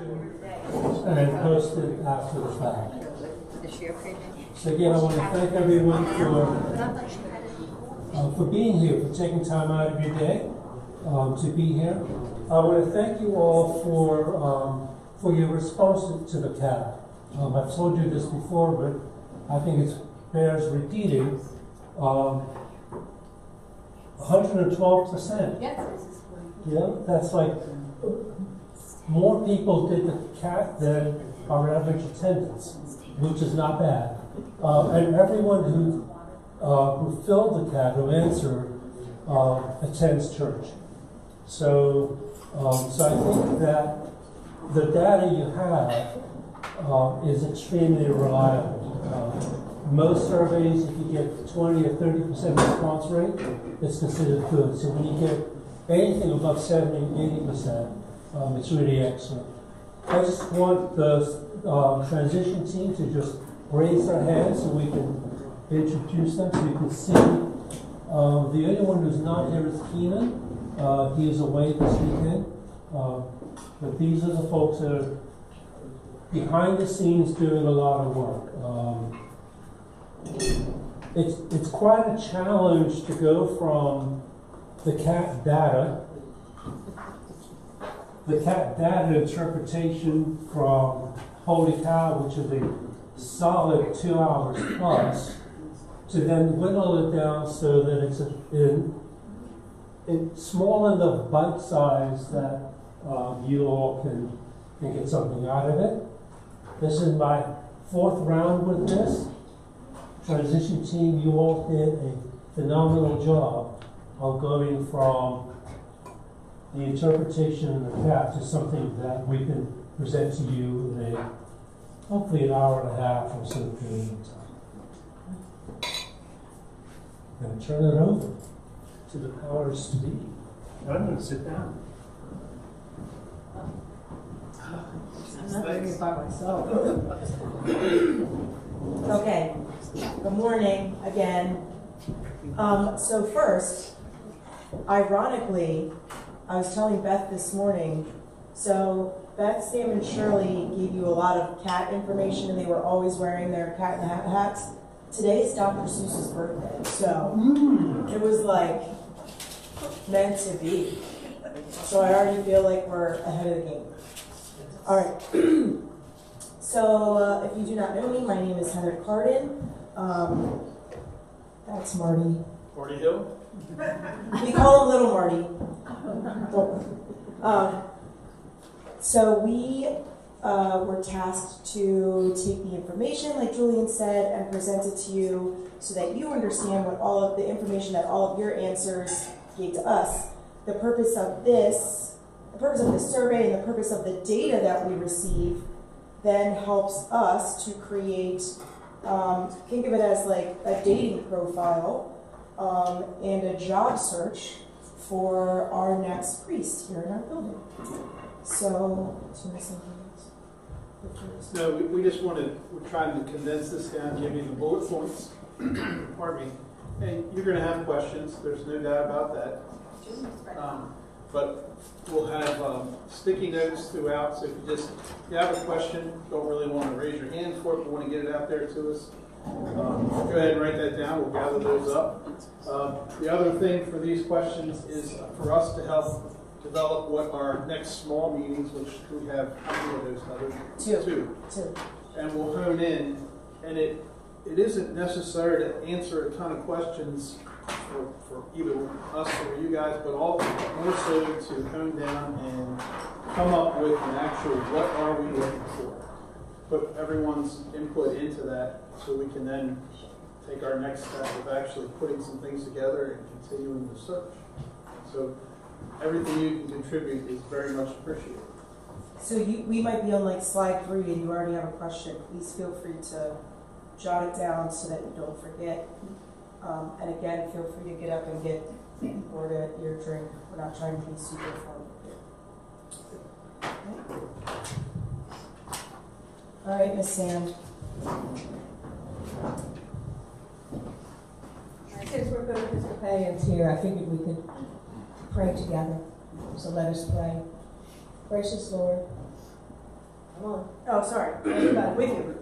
and post it after the fact. So again, I want to thank everyone for being here, for taking time out of your day to be here. I want to thank you all for your response to the CAT. I've told you this before, but I think it bears repeating. 112%. Yes. Yeah, that's like more people did the CAT than our average attendance, which is not bad. And everyone who filled the CAT, who answered, attends church. So I think that the data you have is extremely reliable. Most surveys, if you get 20 or 30% response rate, it's considered good. So when you get anything above 70, 80%, it's really excellent. I just want the transition team to just raise their hands so we can introduce them, so you can see. The only one who's not here is Keenan. He is away this weekend. But these are the folks that are behind the scenes doing a lot of work. It's quite a challenge to go from the CAT data interpretation from Holy Cow, which is a solid 2 hours plus, to then whittle it down so that it's small enough bite size that you all can get something out of it. This is my 4th round with this. Transition team, you all did a phenomenal job of going from the interpretation of the CAT to something that we can present to you in hopefully an hour and a half or so period of time. I'm going to turn it over to the powers to be. I'm going to sit down. I'm not doing it by myself. Okay. Good morning again. So first, ironically, I was telling Beth this morning, so Beth, Sam, and Shirley gave you a lot of CAT information and they were always wearing their Cat in the Hat hats. Today is Dr. Seuss's birthday, so it was like meant to be. So I already feel like we're ahead of the game. All right. So if you do not know me, my name is Heather Carden. That's Marty. Marty Hill? We call him Little Marty. So we were tasked to take the information, like Julian said, and present it to you so that you understand what all of the information that all of your answers gave to us. The purpose of this survey and the purpose of the data that we receive then helps us to create, think of it as like a dating profile and a job search for our next priest here in our building. So, do you want to say something else? No, we just we're trying to condense this down, give you the bullet points. Pardon me. And you're going to have questions. There's no doubt about that. But we'll have sticky notes throughout. So if you have a question, don't really want to raise your hand for it, but want to get it out there to us, go ahead and write that down. We'll gather those up. The other thing for these questions is for us to help develop what our next small meetings, which we have, how many of those, Heather? Two. And we'll hone in. And it isn't necessary to answer a ton of questions for either us or you guys, but all more so to hone down and come up with an actual what are we looking for. Put everyone's input into that so we can then take our next step of actually putting some things together and continuing the search. So everything you can contribute is very much appreciated. So we might be on like slide 3 and you already have a question. Please feel free to jot it down so that you don't forget. And again, feel free to get up and get or to your drink. We're not trying to be super formal here. All right, Miss Sam. Since we're good Episcopalians here, I figured we could pray together. So let us pray. Gracious Lord, Come on. Oh, sorry. With you.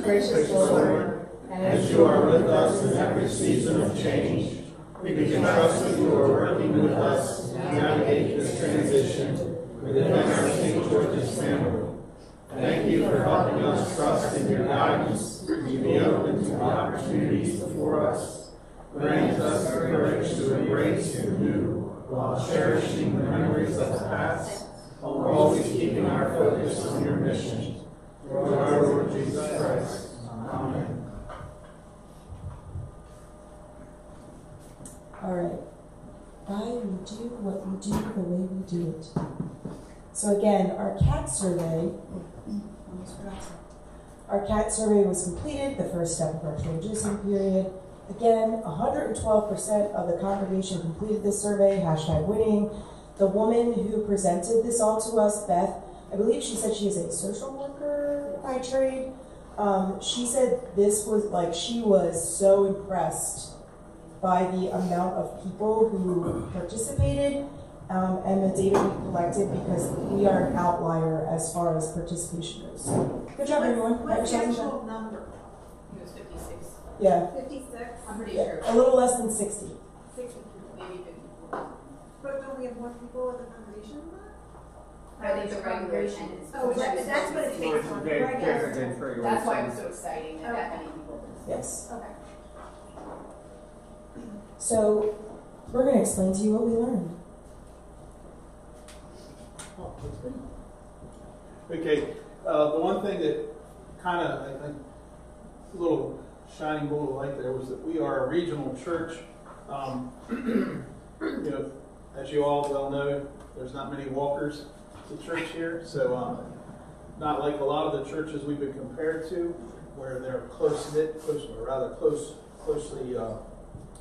Gracious Lord, As you are with us in every season of change, we can trust that you are working with us to navigate this transition within our St. George's family. Thank you for helping us trust in your guidance, to be open to the opportunities before us. Grant us the courage to embrace the new while cherishing the memories of the past, while always keeping our focus on your mission. Through our Lord Jesus Christ. Amen. All right. We do what we do the way we do it. So again, our CAT survey. Our CAT survey was completed, the first step of our transition period. Again, 112% of the congregation completed this survey, #winning. The woman who presented this all to us, Beth, I believe she said she is a social worker by trade. She said this was like, she was so impressed by the amount of people who participated and the data we collected, because we are an outlier as far as participation goes. Good job, everyone. What's the actual number? It was 56. Yeah. 56? I'm pretty Yeah, sure. a little less than 60. 60. Maybe 54. But don't we have more people in the congregation than that? I think the regular attendance. Oh, that's what it takes on the regular. That's why it was so exciting that that many people. Yes. Okay. So we're going to explain to you what we learned. Okay, the one thing that kind of, I think, a little shining bolt of light there was that we are a regional church. You know, as you all well know, there's not many walkers to church here, so not like a lot of the churches we've been compared to, where they're closely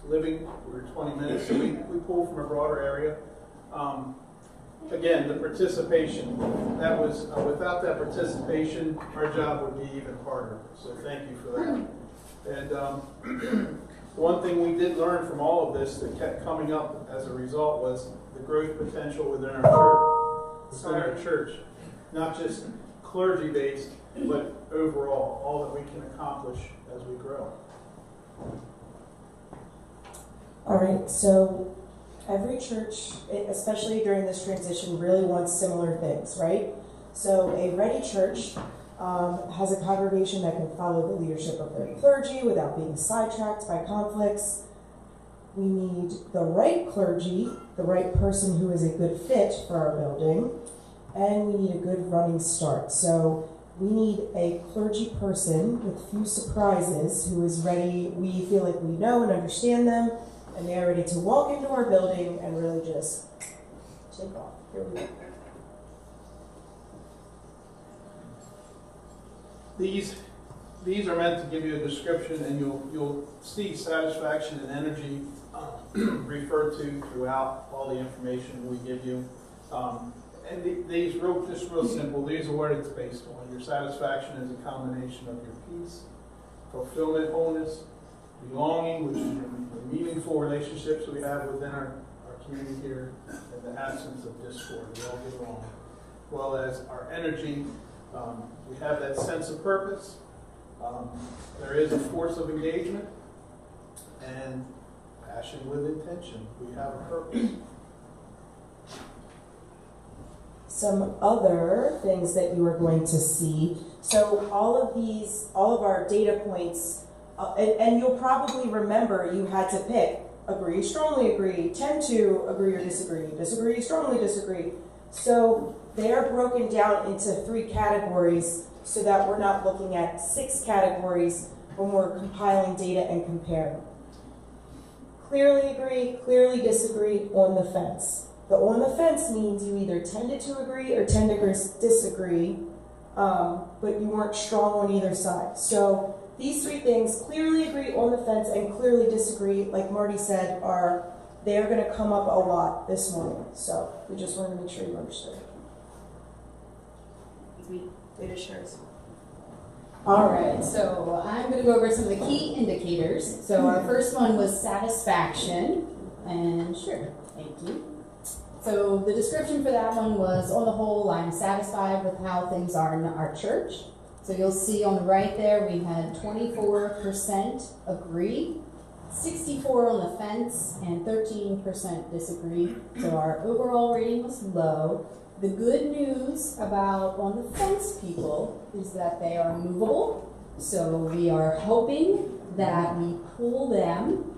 living. We're 20 minutes, so we pull from a broader area. Again, the participation, that was, without that participation, our job would be even harder. So thank you for that. And one thing we did learn from all of this that kept coming up as a result was the growth potential within our church. Not just clergy-based, but overall, all that we can accomplish as we grow. All right, so every church, especially during this transition, really wants similar things, right? So a ready church has a congregation that can follow the leadership of their clergy without being sidetracked by conflicts. We need the right clergy, the right person who is a good fit for our building, and we need a good running start. So we need a clergy person with few surprises who is ready. We feel like we know and understand them, and they are ready to walk into our building and really just take off. Here we go. These are meant to give you a description, and you'll see satisfaction and energy referred to throughout all the information we give you. And these just real simple. These are what it's based on. Your satisfaction is a combination of your peace, fulfillment, wholeness, belonging, which is the meaningful relationships we have within our community here, and the absence of discord. We all get along. As well as our energy, we have that sense of purpose. There is a force of engagement and passion with intention. We have a purpose. Some other things that you are going to see. So all of our data points, and you'll probably remember you had to pick agree, strongly agree, tend to agree or disagree, disagree, strongly disagree. So they're broken down into 3 categories so that we're not looking at 6 categories when we're compiling data and comparing. Clearly agree, clearly disagree, on the fence. The on the fence means you either tended to agree or tend to disagree, but you weren't strong on either side. So these 3 things, clearly agree, on the fence, and clearly disagree, like Marty said, they're going to come up a lot this morning. So we just wanted to make sure you understood. Data shares. All right, so I'm going to go over some of the key indicators. So our first one was satisfaction, and sure, thank you. So the description for that one was, on the whole, I'm satisfied with how things are in our church. So you'll see on the right there, we had 24% agree, 64 on the fence, and 13% disagree. So our overall rating was low. The good news about on the fence people is that they are movable. So we are hoping that we pull them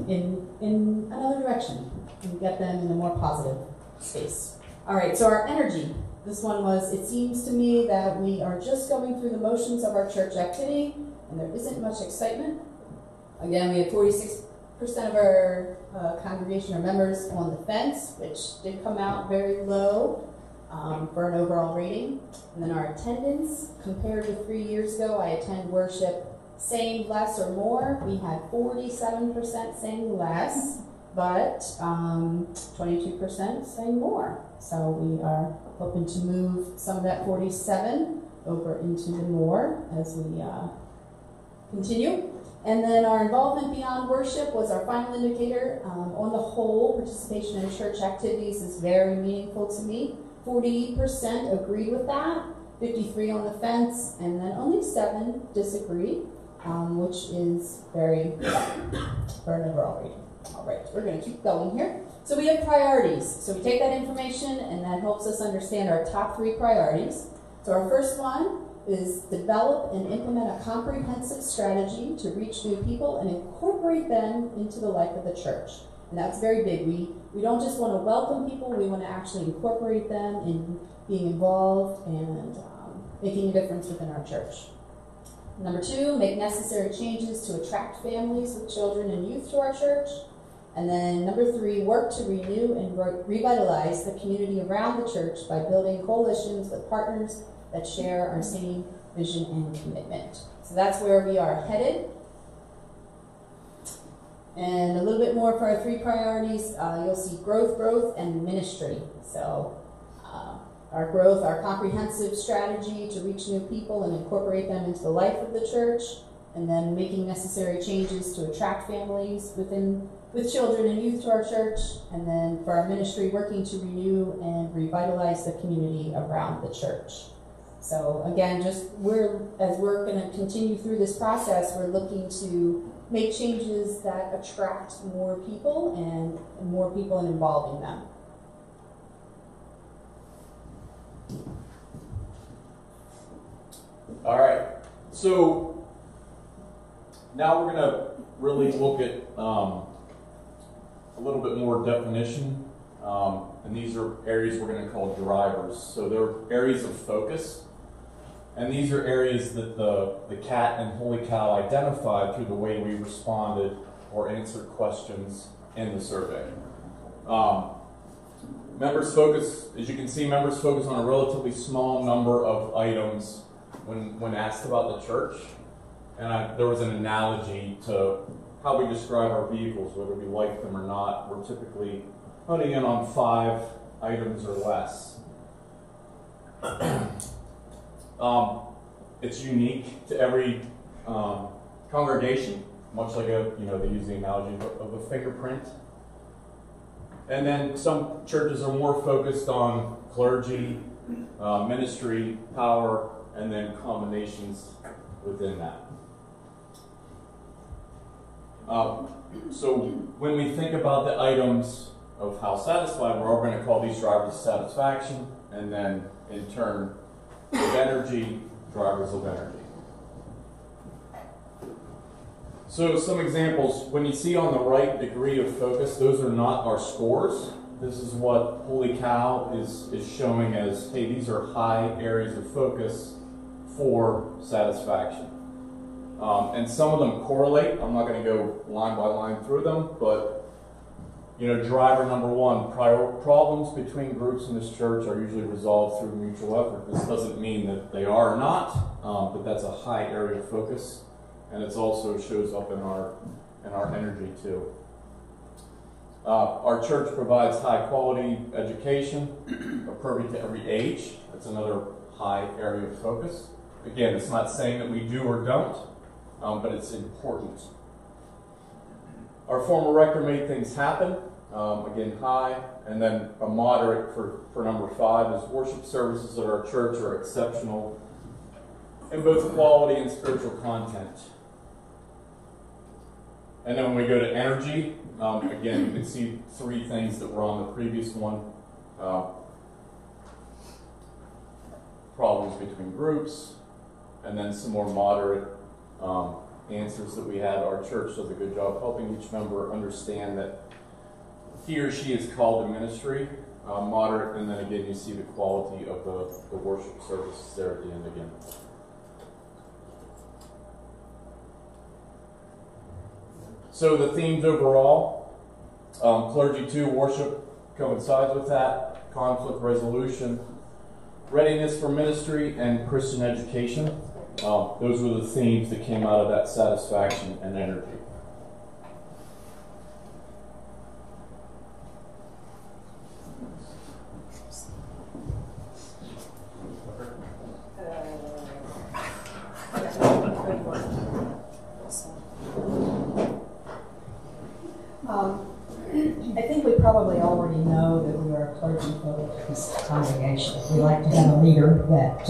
in another direction and get them in a more positive space. All right, so our energy. This one was, it seems to me that we are just going through the motions of our church activity and there isn't much excitement. Again, we had 46% of our congregation or members on the fence, which did come out very low for an overall rating. And then our attendance, compared with 3 years ago, I attend worship same, less, or more. We had 47% saying less, but 22% saying more. So we are hoping to move some of that 47 over into the more as we continue. And then our involvement beyond worship was our final indicator. On the whole, participation in church activities is very meaningful to me. 40% agreed with that, 53 on the fence, and then only 7 disagreed, which is very for an overall rating. All right, we're going to keep going here. So we have priorities. So we take that information and that helps us understand our top 3 priorities. So our first one is develop and implement a comprehensive strategy to reach new people and incorporate them into the life of the church. And that's very big. We don't just want to welcome people, we want to actually incorporate them in being involved and making a difference within our church. Number 2, make necessary changes to attract families with children and youth to our church. And then number 3, work to renew and revitalize the community around the church by building coalitions with partners that share our same vision and commitment. So that's where we are headed. And a little bit more for our 3 priorities. You'll see growth, and ministry. So our growth, our comprehensive strategy to reach new people and incorporate them into the life of the church, and then making necessary changes to attract families with children and youth to our church, and then for our ministry, working to renew and revitalize the community around the church. So again, as we're going to continue through this process, we're looking to make changes that attract more people and more people and involving them. All right, so now we're going to really look at a little bit more definition, and these are areas we're going to call drivers. So they're areas of focus, and these are areas that the CAT and Holy Cow identified through the way we responded or answered questions in the survey. Members focus, as you can see, members focus on a relatively small number of items when asked about the church. And there was an analogy to how we describe our vehicles, whether we like them or not. We're typically honing in on 5 items or less. It's unique to every congregation, much like they use the analogy of a fingerprint. And then some churches are more focused on clergy, ministry, power, and then combinations within that. So when we think about the items of how satisfied, we're all going to call these drivers satisfaction, and then in turn, with energy, drivers of energy. So some examples, when you see on the right degree of focus, those are not our scores. This is what Holy Cow is showing as, hey, these are high areas of focus for satisfaction. And some of them correlate. I'm not going to go line by line through them, but driver number 1, problems between groups in this church are usually resolved through mutual effort. This doesn't mean that they are or not, but that's a high area of focus, and it also shows up in our energy too. Our church provides high quality education, appropriate to every age. That's another high area of focus. Again, it's not saying that we do or don't, but it's important. Our former rector made things happen. Again, high. And then a moderate for number 5 is worship services at our church are exceptional in both quality and spiritual content. And then when we go to energy, again, you can see 3 things that were on the previous one. Problems between groups, and then some more moderate answers that we had. Our church does a good job helping each member understand that he or she is called to ministry. Moderate, and then again you see the quality of the worship services there at the end again. So the themes overall, clergy 2, worship coincides with that, conflict resolution, readiness for ministry, and Christian education. Those were the themes that came out of that satisfaction and energy. I think we probably already know that we are a clergy-focused congregation. We like to have a leader that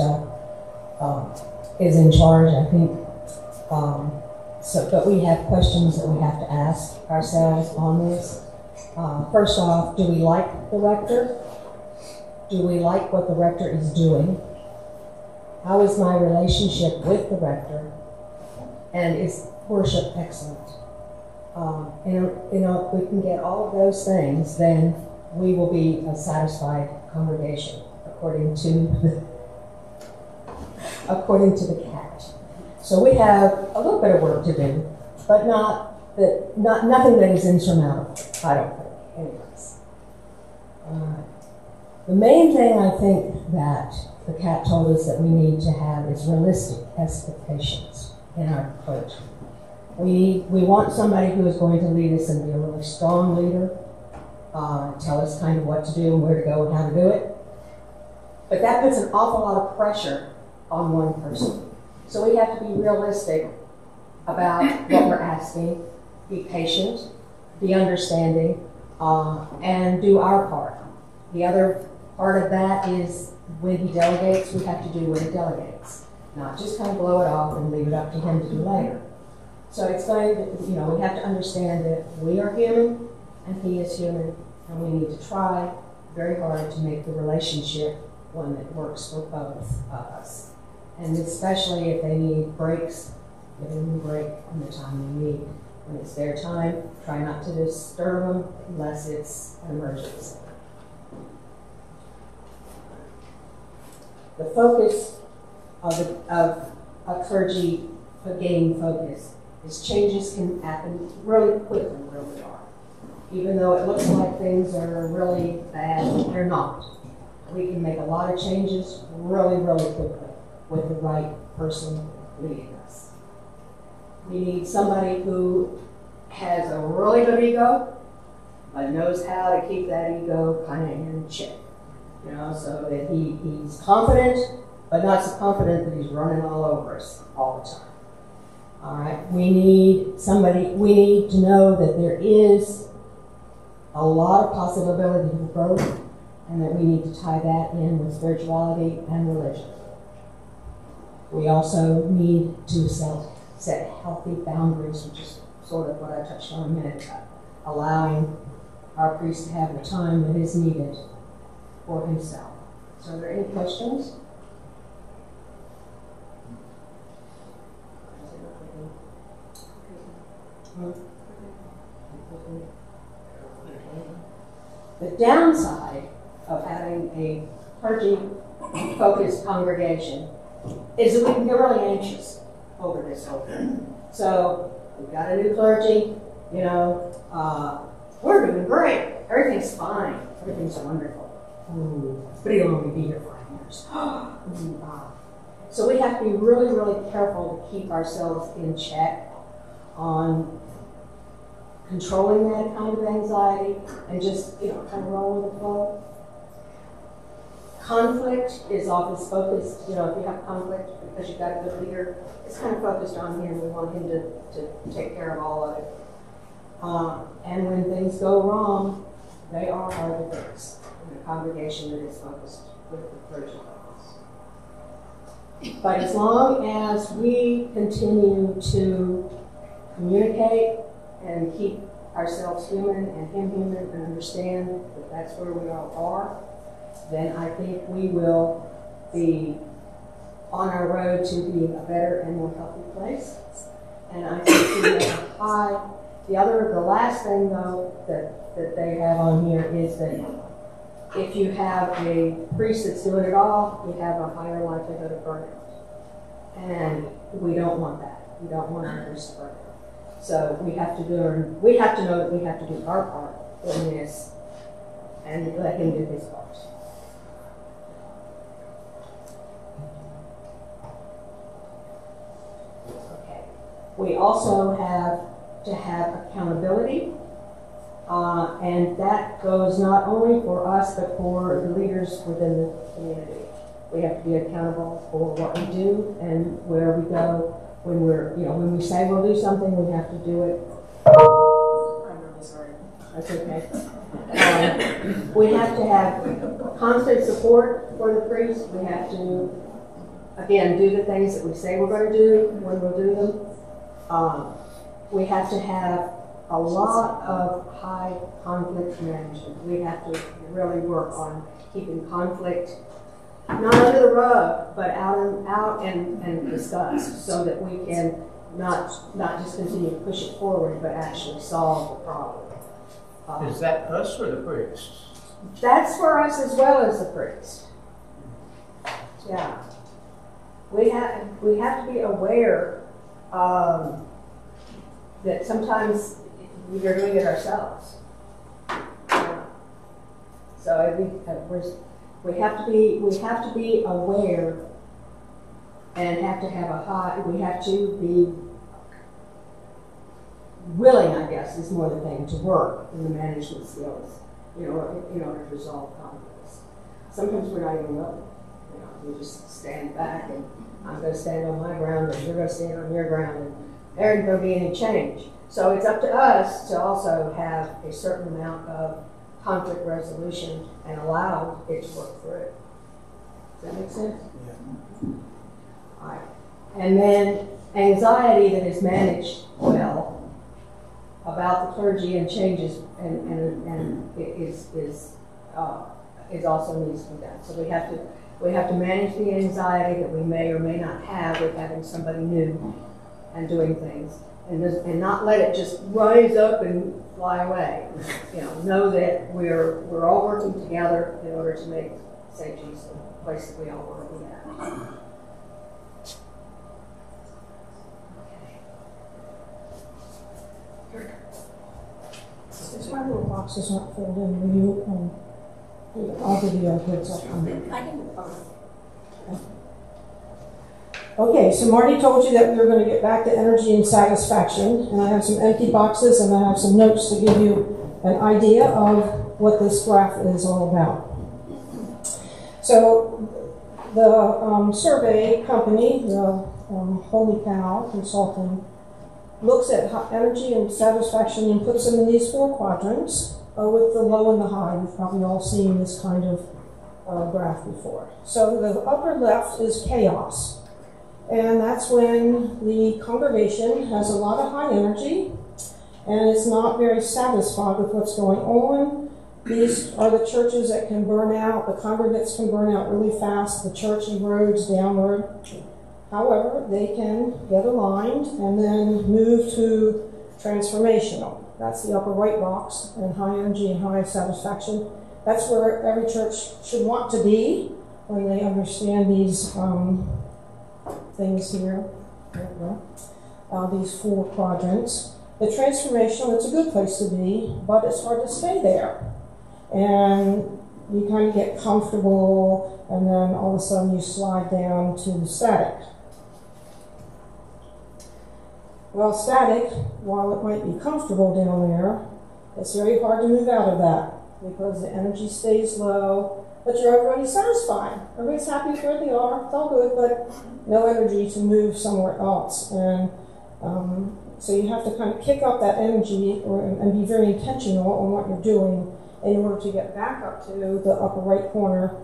is in charge, I think. But we have questions that we have to ask ourselves on this. First off, do we like the rector? Do we like what the rector is doing? How is my relationship with the rector? And is worship excellent? And if we can get all of those things, then we will be a satisfied congregation, according to the cat. So we have a little bit of work to do, but nothing that is insurmountable, I don't think, anyways. The main thing I think that the cat told us that we need to have is realistic expectations in our clergy. We want somebody who is going to lead us and be a really strong leader, tell us kind of what to do and where to go and how to do it. But that puts an awful lot of pressure on one person. So we have to be realistic about what we're asking, be patient, be understanding, and do our part. The other part of that is when he delegates, we have to do what he delegates, not just kind of blow it off and leave it up to him to do later. So it's going to, we have to understand that we are human and he is human, and we need to try very hard to make the relationship one that works for both of us. And especially if they need breaks, give them a break in the time they need. When it's their time, try not to disturb them unless it's an emergency. The focus of a clergy gaining focus is changes can happen really quickly where we are. Even though it looks like things are really bad, they're not. We can make a lot of changes really, really quickly with the right person leading us. We need somebody who has a really good ego, but knows how to keep that ego kind of in check. So that he's confident, but not so confident that he's running all over us all the time. All right, we need to know that there is a lot of possibility for growth, and that we need to tie that in with spirituality and religion. We also need to set healthy boundaries, which is sort of what I touched on a minute ago, allowing our priest to have the time that is needed for himself. So are there any questions? The downside of having a clergy-focused congregation is that we can get really anxious over this whole thing. So we've got a new clergy, we're doing great. Everything's fine. Everything's wonderful. But he'll only be here 5 years. So we have to be really, really careful to keep ourselves in check on controlling that kind of anxiety and just, kind of roll with the flow. Conflict is always focused, if you have conflict because you've got a good leader, it's kind of focused on him. We want him to take care of all of it. And when things go wrong, They are the focus in the congregation that is focused with the clergy focus. But as long as we continue to communicate and keep ourselves human and him human and understand that that's where we all are, then I think we will be on our road to being a better and more healthy place. And I think we have a high. The last thing though that they have on here is that if you have a priest that's doing it all, you have a higher likelihood of burnout. And we don't want that. We don't want our priests to burn out. So we have to know that we have to do our part in this and let him do his part. Okay. We also have to have accountability. And that goes not only for us, but for the leaders within the community. We have to be accountable for what we do and where we go. When we say we'll do something, we have to do it. I'm really sorry. That's okay. We have to have constant support for the priest. We have to, again, do the things that we say we're going to do when we'll do them. We have to have a lot of high conflict management. We have to really work on keeping conflict not under the rug, but out and discussed, so that we can not just continue to push it forward, but actually solve the problem. Is that us or the priest? That's for us as well as the priest. Yeah, we have to be aware that sometimes we're doing it ourselves. So we have to be aware and have to have we have to be willing, I guess, is more the thing, to work in the management skills, in order to resolve conflicts. Sometimes we're not even willing. We just stand back and I'm going to stand on my ground and you're going to stand on your ground and there ain't going to be any change. So it's up to us to also have a certain amount of conflict resolution and allow it to work through. Does that make sense? Yeah. All right. And then anxiety that is managed well about the clergy and changes and is also needs to be done. So we have to manage the anxiety that we may or may not have with having somebody new and doing things, and not let it just rise up and fly away. Know that we're all working together in order to make St. Jude's the place that we all want to be at. Okay. Since my little box is not filled in, will you, I'll give you a heads up on it. I can. Okay, so Marty told you that we were going to get back to energy and satisfaction, and I have some empty boxes and I have some notes to give you an idea of what this graph is all about. So the survey company, the Holy Cow Consulting, looks at energy and satisfaction and puts them in these 4 quadrants with the low and the high. You've probably all seen this kind of graph before. So the upper left is chaos. And that's when the congregation has a lot of high energy and is not very satisfied with what's going on. These are the churches that can burn out. The congregates can burn out really fast. The church erodes downward. However, they can get aligned and then move to transformational. That's the upper right box, and high energy and high satisfaction. That's where every church should want to be when they understand these things here, these 4 quadrants. The transformational, it's a good place to be, but it's hard to stay there. And you kind of get comfortable, and then all of a sudden you slide down to the static. Well, static, while it might be comfortable down there, it's very hard to move out of that because the energy stays low, but everybody's satisfied. Everybody's happy with where they are. It's all good, but no energy to move somewhere else. And so you have to kind of kick up that energy and be very intentional on what you're doing in order to get back up to the upper right corner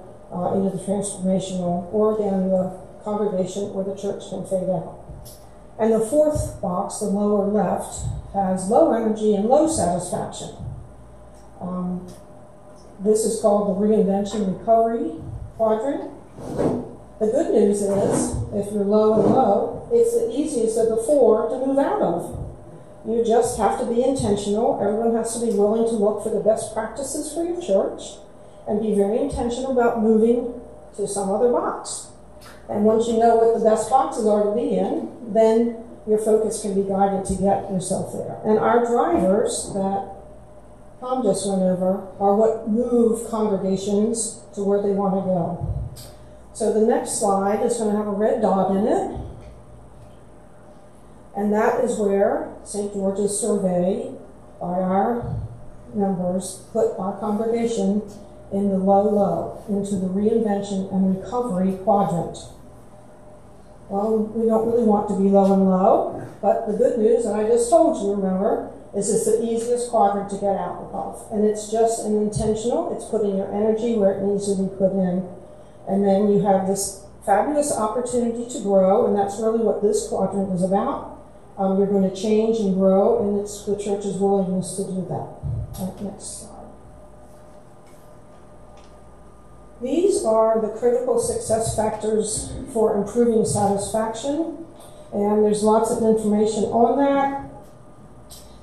into the transformational, or down the congregation or the church can fade out. And the fourth box, the lower left, has low energy and low satisfaction. This is called the reinvention recovery quadrant. The good news is, if you're low and low, it's the easiest of the four to move out of. You just have to be intentional. Everyone has to be willing to look for the best practices for your church and be very intentional about moving to some other box. And once you know what the best boxes are to be in, then your focus can be guided to get yourself there. And our drivers that Tom just went over are what move congregations to where they want to go. So the next slide is going to have a red dot in it. And that is where St. George's survey by our members put our congregation in the low, into the reinvention and recovery quadrant. Well, we don't really want to be low and low, but the good news, and I just told you, remember, is it's the easiest quadrant to get out of. And it's just an intentional, it's putting your energy where it needs to be put in. And then you have this fabulous opportunity to grow, and that's really what this quadrant is about. You're going to change and grow, and it's the church's willingness to do that. Right, next slide. These are the critical success factors for improving satisfaction, and there's lots of information on that.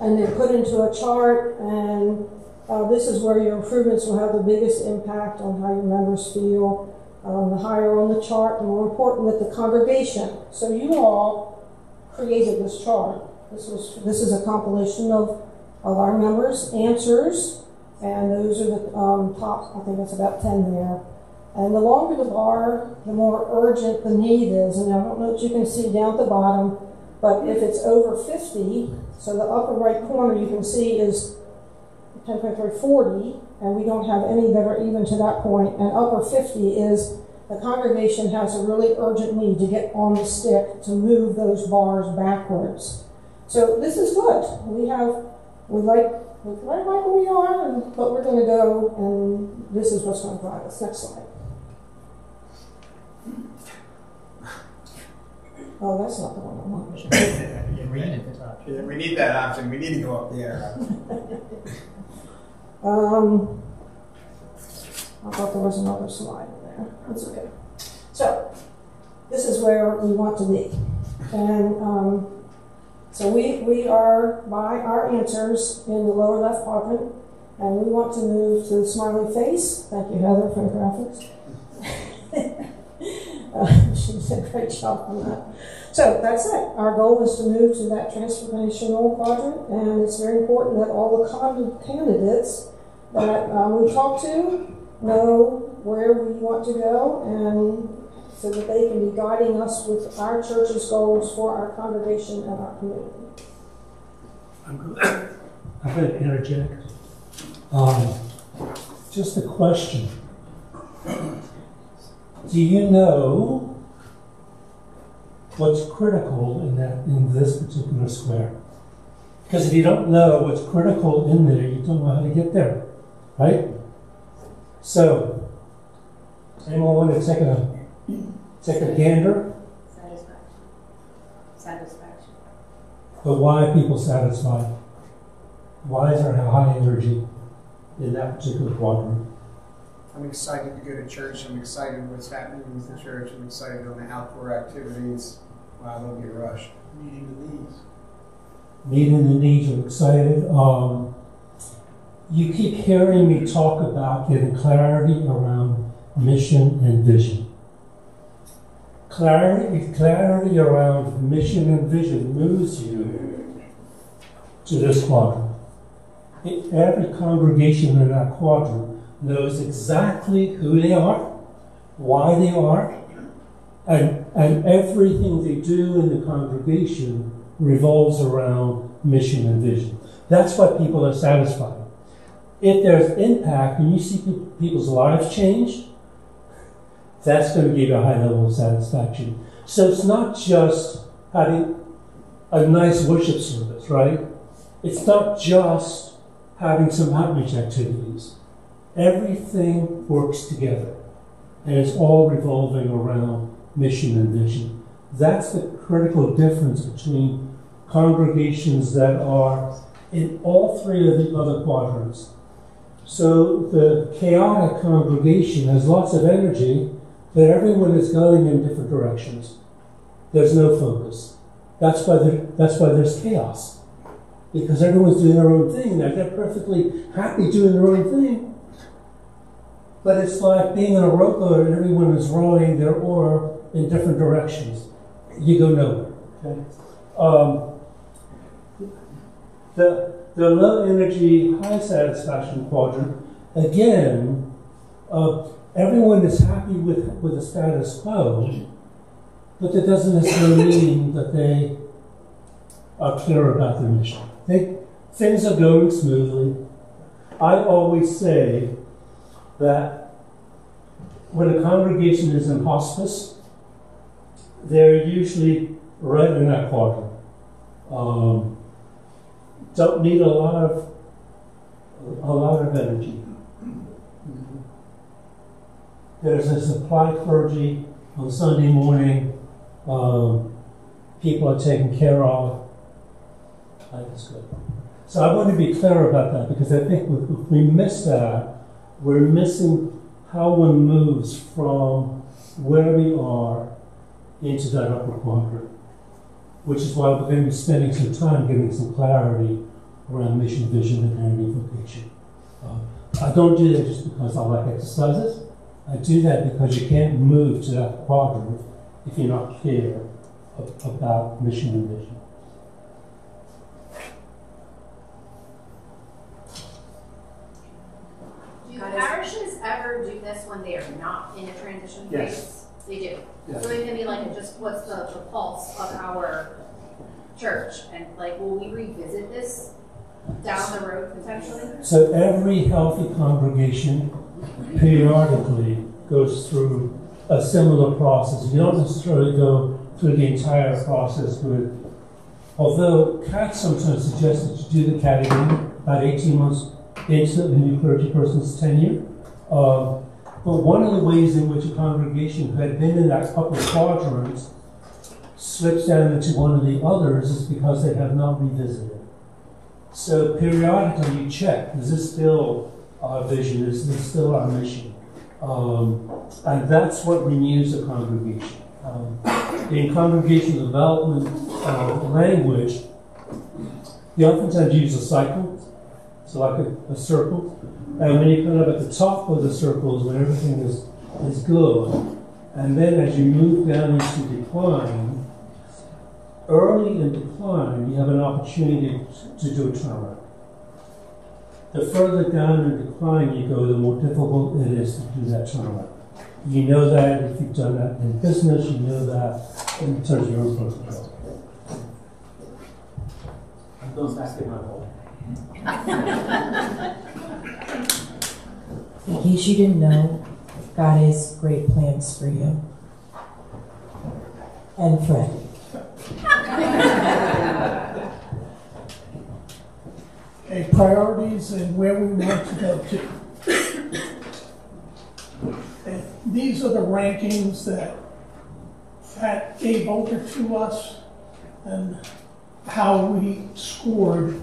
And they're put into a chart, and this is where your improvements will have the biggest impact on how your members feel. The higher on the chart, the more important that the congregation. So you all created this chart. This is a compilation of our members' answers, and those are the top, I think it's about 10 there. And the longer the bar, the more urgent the need is. And I don't know if you can see down at the bottom, but if it's over 50, so the upper right corner you can see is 10.340, and we don't have any that are even to that point, and upper 50 is the congregation has a really urgent need to get on the stick to move those bars backwards. So this is good. We like where we are, but we're going to go, and this is what's going to drive us. Next slide. Oh, that's not the one I want. Yeah, we need that option. We need to go up there. I thought there was another slide in there. That's okay. So, this is where we want to be. And so we are, by our answers, in the lower left quadrant, and we want to move to the smiley face. Thank you, Heather, for the graphics. She did a great job on that. So that's it. Our goal is to move to that transformational quadrant, and it's very important that all the candidates that we talk to know where we want to go, and so that they can be guiding us with our church's goals for our congregation and our community. I'm going to interject. Just a question. Do you know what's critical in this particular square? Because if you don't know what's critical in there, you don't know how to get there, right? So, anyone want to take a gander? Satisfaction. But why are people satisfied? Why is there a high energy in that particular quadrant? I'm excited to go to church. I'm excited what's happening with the church. I'm excited on the outdoor activities. Wow, there'll be a rush. Meeting the needs. Meeting the needs, you're excited. You keep hearing me talk about getting clarity around mission and vision. Clarity around mission and vision moves you to this quadrant. Every congregation in that quadrant knows exactly who they are, why they are, and everything they do in the congregation revolves around mission and vision. That's why people are satisfied. If there's impact and you see people's lives change, that's going to give you a high level of satisfaction. So it's not just having a nice worship service, right? It's not just having some outreach activities. everything works together, and it's all revolving around mission and vision. That's the critical difference between congregations that are in all three of the other quadrants. So the chaotic congregation has lots of energy, but everyone is going in different directions. There's no focus. That's why there's chaos, because everyone's doing their own thing. They're perfectly happy doing their own thing, but it's like being in a rowboat and everyone is rowing their oar in different directions. You go nowhere. Okay? The low energy, high satisfaction quadrant, again, everyone is happy with the status quo, but that doesn't necessarily mean that they are clear about their mission. Things are going smoothly. I always say that when a congregation is in hospice, they're usually right in that quadrant. Don't need a lot of energy. There's a supply clergy on Sunday morning. People are taken care of. That's good. So I want to be clear about that, because I think if we miss that, we're missing how one moves from where we are into that upper quadrant, which is why we're going to be spending some time getting some clarity around mission, vision, and identity vocation. I don't do that just because I like exercises. I do that because you can't move to that quadrant if you're not clear about mission and vision. Do parishes ever do this when they are not in a transition phase? Yes. They do. Yes. So it can be like, just what's the pulse of our church, and like, will we revisit this down the road potentially? So every healthy congregation periodically goes through a similar process. You don't necessarily go through the entire process with, although CAT sometimes suggests that you do the CAT again about 18 months into the new clergy person's tenure. But one of the ways in which a congregation who had been in that upper quadrant slips down into one of the others is because they have not revisited. So periodically you check, is this still our vision? Is this still our mission? And that's what renews a congregation. In congregational development language, you oftentimes use a cycle, so like a circle. And when you come up at the top of the circle is when everything is good. And then as you move down into decline, early in decline, you have an opportunity to do a turnaround. The further down in decline you go, the more difficult it is to do that turnaround. You know that if you've done that in business, you know that in terms of your own personal. I'm going back in my hole. In case you didn't know, God has great plans for you. And Fred. Okay, priorities and where we want to go to. And these are the rankings that Pat gave over to us and how we scored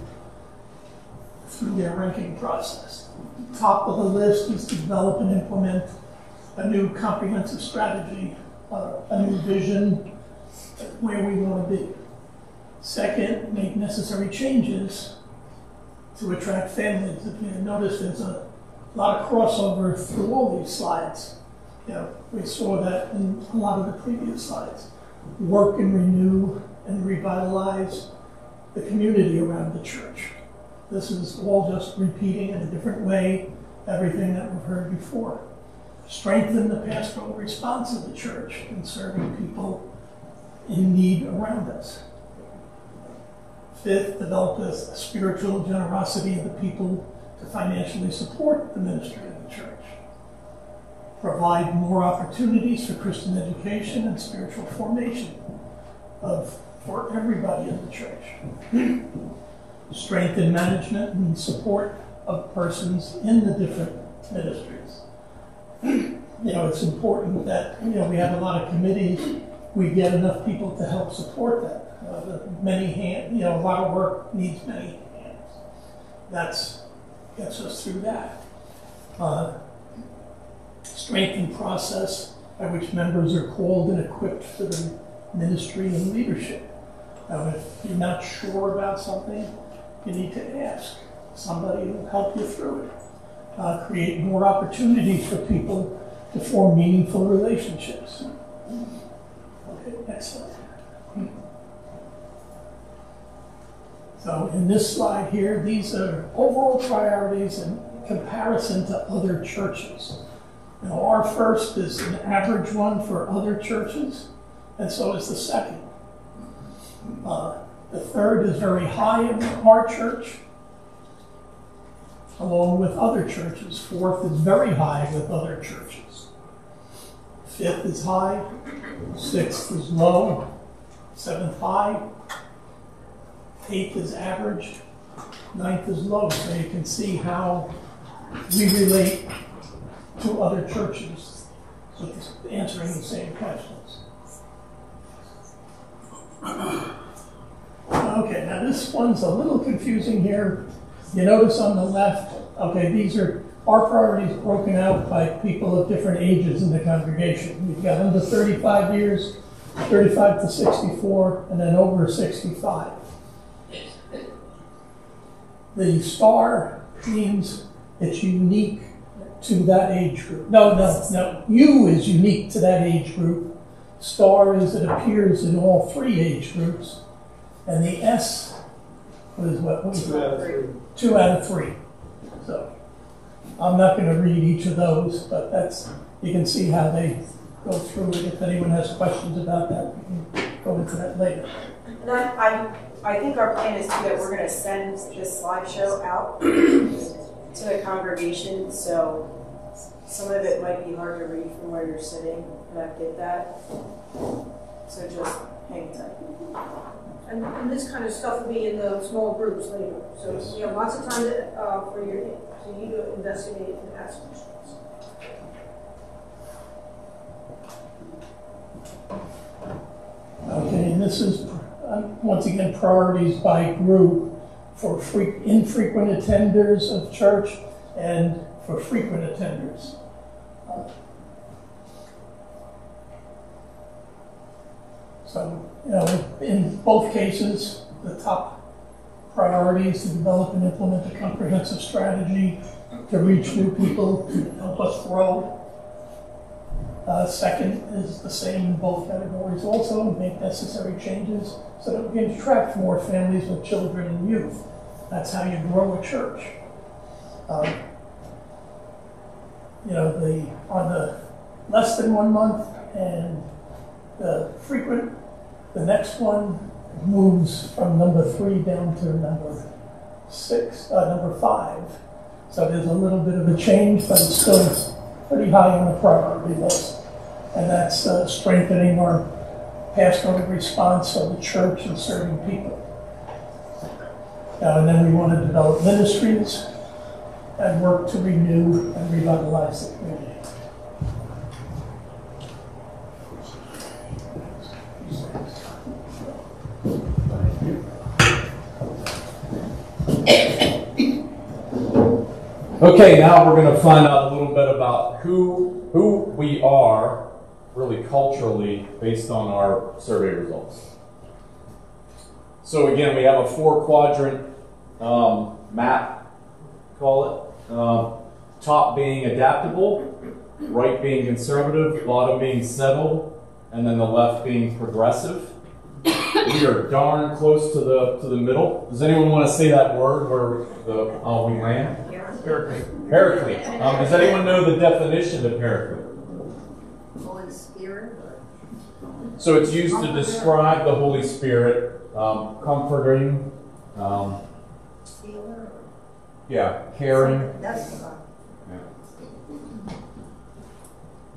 through their ranking process. Top of the list is to develop and implement a new comprehensive strategy, a new vision, where we want to be. Second, make necessary changes to attract families. If you notice, there's a lot of crossover through all these slides. You know, we saw that in a lot of the previous slides. Work and renew and revitalize the community around the church. This is all just repeating in a different way everything that we've heard before. Strengthen the pastoral response of the church in serving people in need around us. Fifth, develop a spiritual generosity of the people to financially support the ministry of the church. Provide more opportunities for Christian education and spiritual formation for everybody in the church. Strengthen management and support of persons in the different ministries. It's important that, we have a lot of committees, we get enough people to help support that. A lot of work needs many hands. That's gets us through that. Strengthened process by which members are called and equipped for the ministry and leadership. If you're not sure about something, you need to ask. Somebody will help you through it. Create more opportunities for people to form meaningful relationships. Okay, next slide. So in this slide here, these are overall priorities in comparison to other churches. Now, our first is an average one for other churches, and so is the second. The third is very high in our church, along with other churches. Fourth is very high with other churches. Fifth is high. Sixth is low. Seventh high. Eighth is average. Ninth is low. So you can see how we relate to other churches with answering the same questions. Okay, now this one's a little confusing here. You notice on the left, okay, these are our priorities broken out by people of different ages in the congregation. We've got under 35 years, 35 to 64, and then over 65. The star means it's unique to that age group. No. U is unique to that age group. Star is it appears in all three age groups. And the S was what? 2 out of 3. 2 out of 3. So I'm not going to read each of those, but you can see how they go through it. If anyone has questions about that, we can go into that later. And I think our plan is too that we're going to send this slideshow out to the congregation, so some of it might be hard to read from where you're sitting, and I get that. So just hang tight. And this kind of stuff will be in the small groups later. So you have lots of time for you to investigate and ask questions. Okay, and this is, once again, priorities by group for infrequent attenders of church and for frequent attenders. So, in both cases, the top priority is to develop and implement a comprehensive strategy to reach new people, to help us grow. Second is the same in both categories also, make necessary changes so that we can attract more families with children and youth. That's how you grow a church. On the less than 1 month and the frequent, the next one moves from number 3 down to number 5. So there's a little bit of a change, but it's still pretty high on the priority list. And that's strengthening our pastoral response of the church and serving people. And then we want to develop ministries and work to renew and revitalize the community. Okay, now we're going to find out a little bit about who we are really culturally based on our survey results. So again, we have a 4-quadrant map, call it. Top being adaptable, right being conservative, bottom being settled, and then the left being progressive. We are darn close to the middle. Does anyone want to say that word where we land? Paraclete. Does anyone know the definition of paraclete? Holy Spirit. So it's used to describe the Holy Spirit, comforting, caring.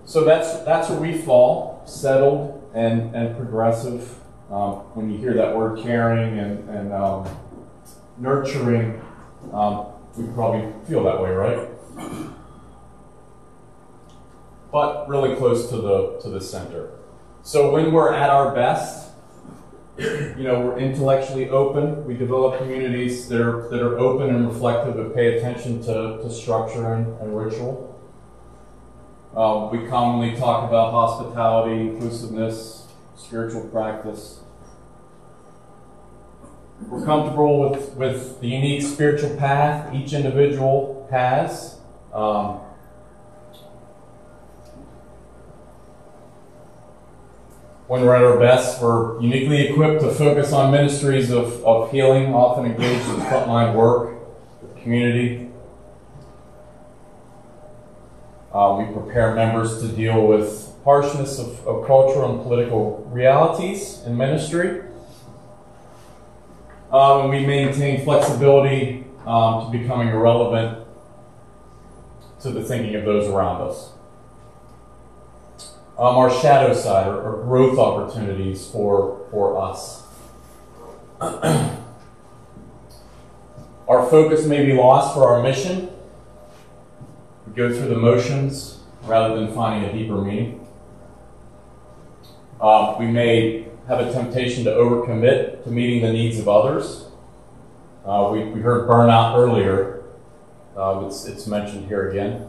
So that's where we fall, settled and progressive. When you hear that word caring and nurturing, we probably feel that way, right? but really close to the center. So when we're at our best, we're intellectually open. We develop communities that are open and reflective, that pay attention to structure and ritual. We commonly talk about hospitality, inclusiveness, spiritual practice. We're comfortable with the unique spiritual path each individual has. When we're at our best, we're uniquely equipped to focus on ministries of healing, often engaged in frontline work with the community. We prepare members to deal with harshness of cultural and political realities in ministry. And we maintain flexibility to becoming irrelevant to the thinking of those around us. Our shadow side are growth opportunities for us. Our focus may be lost for our mission. We go through the motions rather than finding a deeper meaning. We may have a temptation to overcommit to meeting the needs of others. We heard burnout earlier. It's mentioned here again.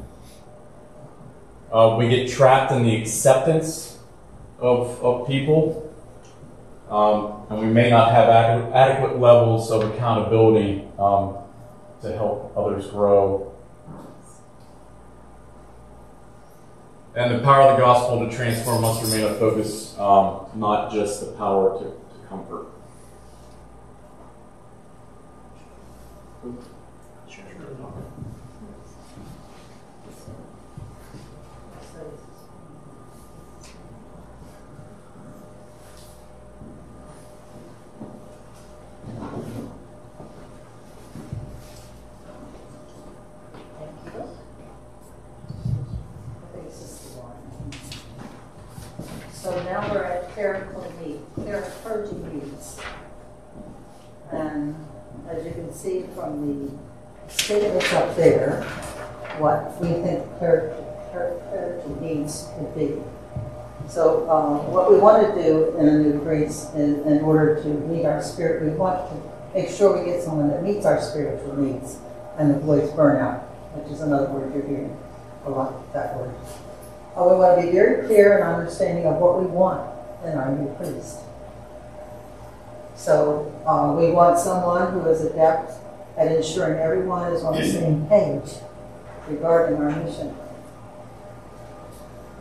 We get trapped in the acceptance of people, and we may not have adequate levels of accountability to help others grow. And the power of the gospel to transform must remain a focus, not just the power to comfort. So now we're at clergy needs. And as you can see from the statements up there, what we think clergy needs could be. So what we want to do in a new grace is, in order to meet our spirit, we want to make sure we get someone that meets our spiritual needs and avoids burnout, which is another word you're hearing a lot, that word. We want to be very clear and understanding of what we want in our new priest. So we want someone who is adept at ensuring everyone is on the same page regarding our mission.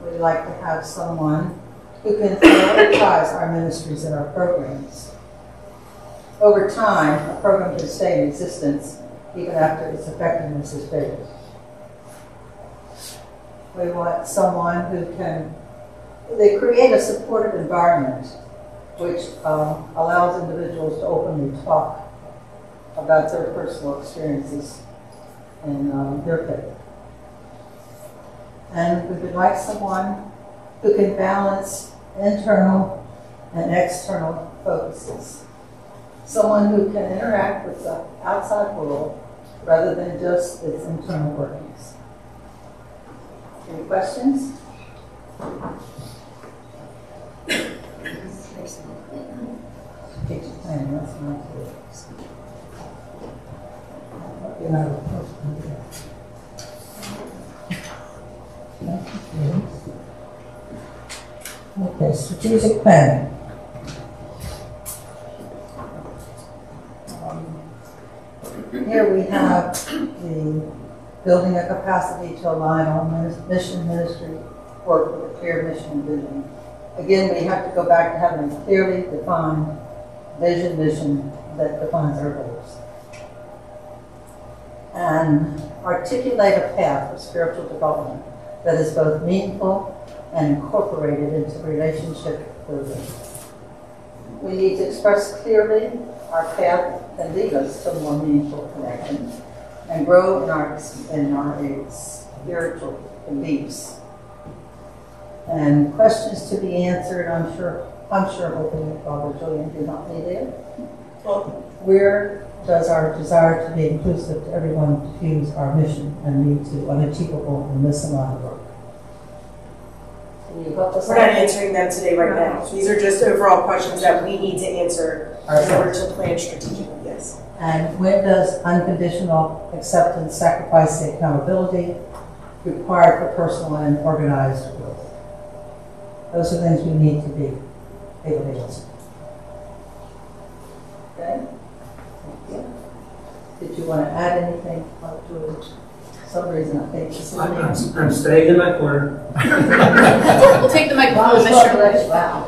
We'd like to have someone who can prioritize our ministries and our programs. Over time, a program can stay in existence even after its effectiveness is faded. We want someone who they create a supportive environment which allows individuals to openly talk about their personal experiences in their faith. And we would like someone who can balance internal and external focuses. Someone who can interact with the outside world rather than just its internal workings. Any questions? Take your time, that's not good. Okay, strategic planning. Here we have the building a capacity to align all mission ministry work with a clear mission and vision. Again, we have to go back to having a clearly defined mission that defines our goals. And articulate a path of spiritual development that is both meaningful and incorporated into relationship building. We need to express clearly our path that lead us to more meaningful connections and grow in our spiritual beliefs. And questions to be answered, I'm sure hopefully Father Julian did not be there. Where does our desire to be inclusive to everyone fuse our mission and lead to unachievable and misaligned work? keep up with We're not answering them today right now. These are just overall questions that we need to answer in order to plan strategically, yes. And when does unconditional acceptance sacrifice the accountability required for personal and organized growth? Those are things we need to be able to answer. Okay? Did you want to add anything to it? For some reason I think this is I'm staying in my corner. We'll take the microphone, Mr. Wow.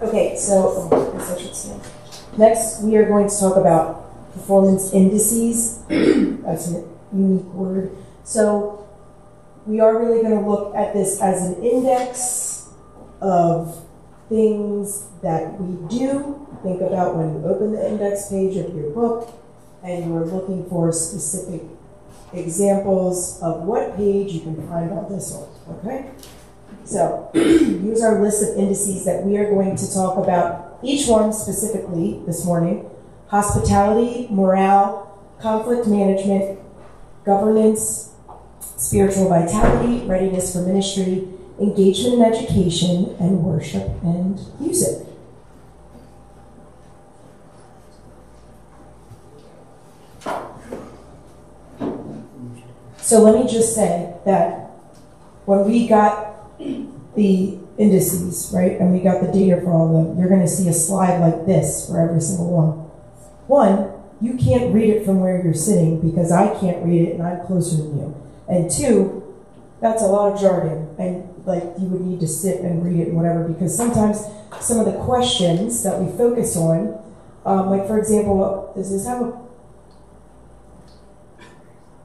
Okay, so I guess I should say. Next, we are going to talk about performance indices. That's a unique word. So we are really going to look at this as an index of things that we do. Think about when you open the index page of your book and you are looking for specific examples of what page you can find on this one, okay? So here's our list of indices that we are going to talk about, each one specifically this morning: hospitality, morale, conflict management, governance, spiritual vitality, readiness for ministry, engagement in education, and worship and music. So let me just say that when we got the indices, right, and we got the data for all of them, you're going to see a slide like this for every single one. One, you can't read it from where you're sitting because I can't read it and I'm closer than you. And two, that's a lot of jargon, and like you would need to sit and read it and whatever, because sometimes some of the questions that we focus on, like for example, does this have a...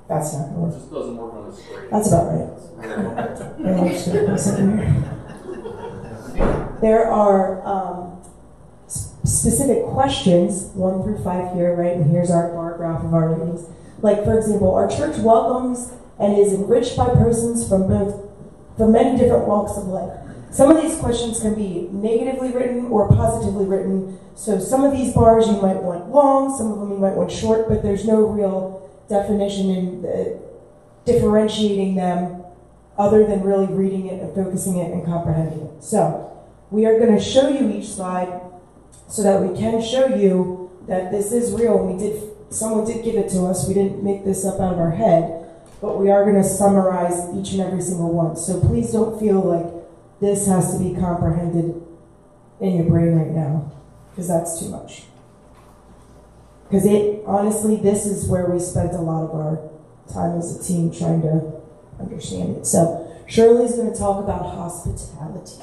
That's not going to work. It just doesn't work on the screen. That's about right. And I'm just going to put something here. There are specific questions, 1 through 5 here, right? And here's our bar graph of our ratings. Like, for example, our church welcomes and is enriched by persons from many different walks of life. Some of these questions can be negatively written or positively written. So some of these bars you might want long, some of them you might want short, but there's no real definition in differentiating them other than really reading it and focusing it and comprehending it. So we are going to show you each slide so that we can show you that this is real. Someone did give it to us. We didn't make this up out of our head, but we are going to summarize each and every single one. So please don't feel like this has to be comprehended in your brain right now, because that's too much. Because honestly, this is where we spent a lot of our time as a team trying to understand it. So Shirley's going to talk about hospitality.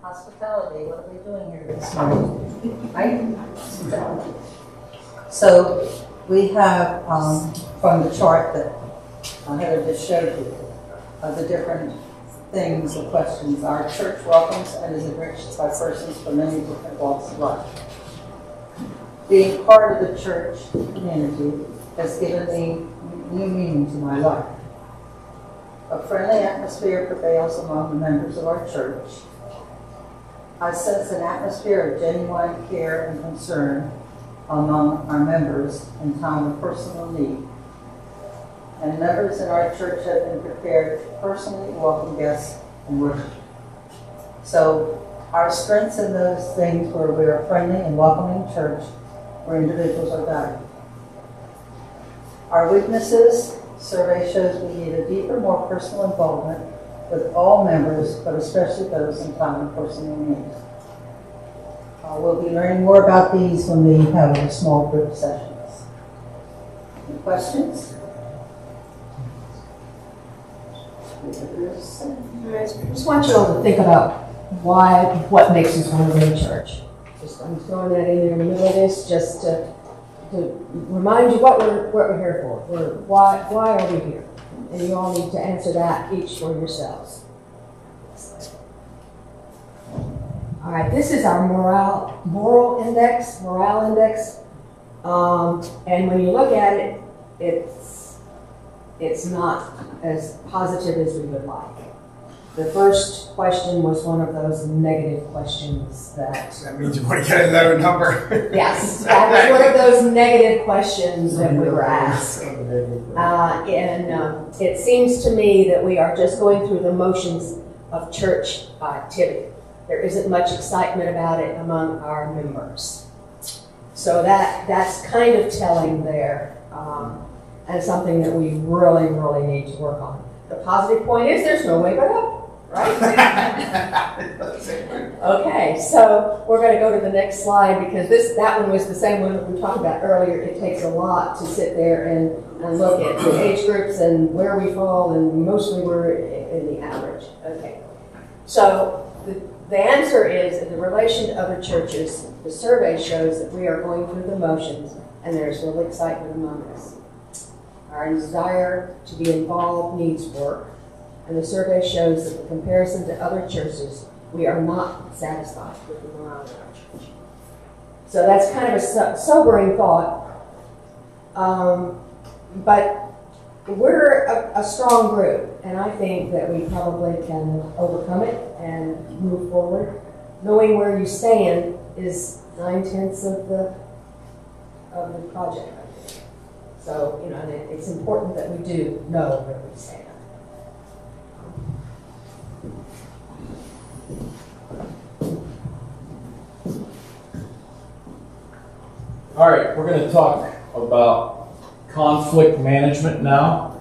Hospitality, what are we doing here this morning? Right? So we have, from the chart that Heather just showed you, the different things, the questions. Our church welcomes and is enriched by persons from many different walks of life. Being part of the church community has given me new meaning to my life. A friendly atmosphere prevails among the members of our church. I sense an atmosphere of genuine care and concern among our members in time of personal need. And members in our church have been prepared to personally welcome guests and worship. So our strengths in those things where we are friendly and welcoming church, where individuals are valued. Our weaknesses, survey shows we need a deeper, more personal involvement with all members, but especially those in time of personal need. We'll be learning more about these when we have our small group sessions. Any questions? I just want you all to think about what makes us want to go to church. I'm throwing that in there in the middle of this just to remind you what we're here for. Why are we here? And you all need to answer that each for yourselves. All right, this is our morale index. And when you look at it, it's not as positive as we would like. The first question was one of those negative questions that... That means you want to get a low number. Yes, that was one of those negative questions that we were asked. It seems to me that we are just going through the motions of church activity. There isn't much excitement about it among our members. So that's kind of telling there, and something that we really, really need to work on. The positive point is there's no way but up, right? Okay, so we're going to go to the next slide because that one was the same one that we talked about earlier. It takes a lot to sit there and look at the age groups and where we fall, and mostly we're in the average. Okay, so the answer is, in the relation to other churches, the survey shows that we are going through the motions and there's real excitement among us. Our desire to be involved needs work, and the survey shows that in comparison to other churches, we are not satisfied with the morale of our church. So that's kind of a sobering thought, but we're a strong group, and I think that we probably can overcome it and move forward. Knowing where you stand is 9/10 of the project. So, and it's important that we do know where we stand. All right, we're going to talk about conflict management now.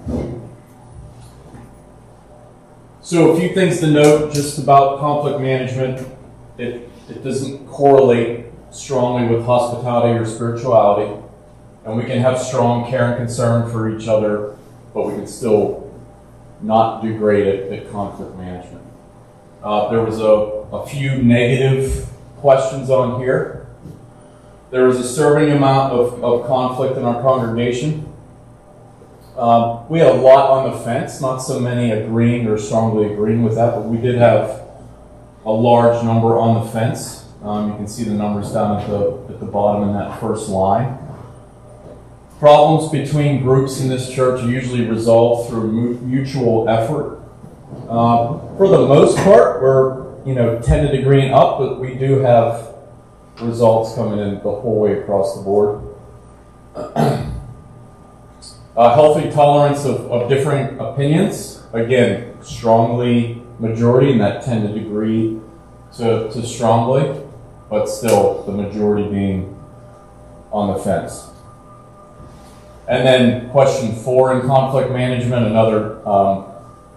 So a few things to note just about conflict management. It doesn't correlate strongly with hospitality or spirituality. And we can have strong care and concern for each other, but we can still not do great at conflict management. There was a few negative questions on here. There was a certain amount of conflict in our congregation. We had a lot on the fence, not so many agreeing or strongly agreeing with that, but we did have a large number on the fence. You can see the numbers down at the bottom in that first line. Problems between groups in this church are usually resolved through mutual effort. For the most part, we're tended to agreeing up, but we do have results coming in the whole way across the board. Healthy tolerance of different opinions. Again, strongly majority, and that tended to agree to strongly, but still the majority being on the fence. And then question 4 in conflict management, another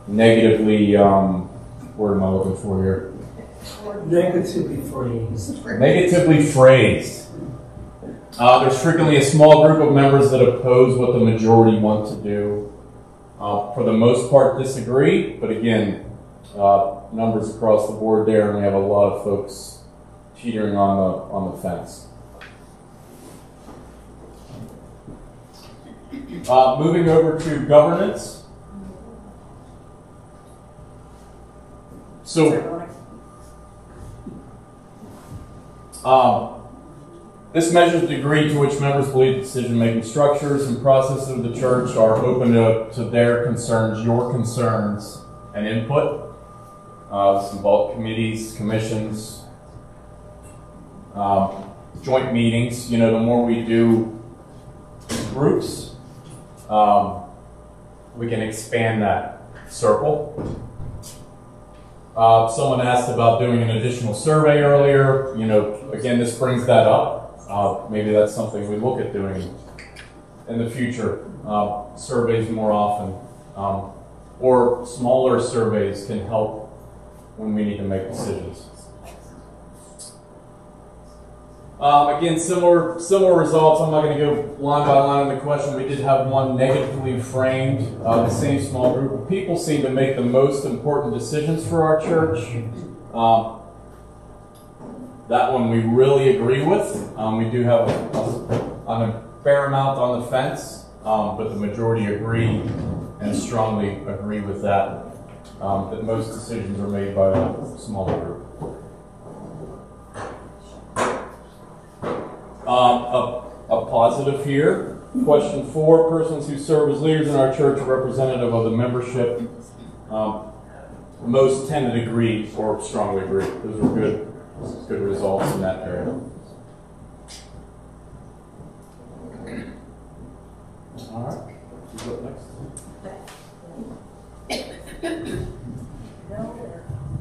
negatively, what am I looking for here? Negatively phrased. Negatively phrased. There's frequently a small group of members that oppose what the majority want to do. For the most part, disagree, but again, numbers across the board there, and we have a lot of folks teetering on the fence. Moving over to governance. So, this measures the degree to which members believe decision-making structures and processes of the church are open to their concerns, your concerns, and input. This involves committees, commissions, joint meetings. The more we do groups, we can expand that circle. Someone asked about doing an additional survey earlier. Again, this brings that up. Maybe that's something we look at doing in the future. Surveys more often. Or smaller surveys can help when we need to make decisions. Again, similar results. I'm not going to go line by line in the question. We did have one negatively framed. The same small group of people seem to make the most important decisions for our church. That one we really agree with. We do have a fair amount on the fence, but the majority agree and strongly agree with that. That most decisions are made by a smaller group. A positive here. Question 4, persons who serve as leaders in our church are representative of the membership. most tended agree or strongly agree. Those were good results in that area. All right, who's up next?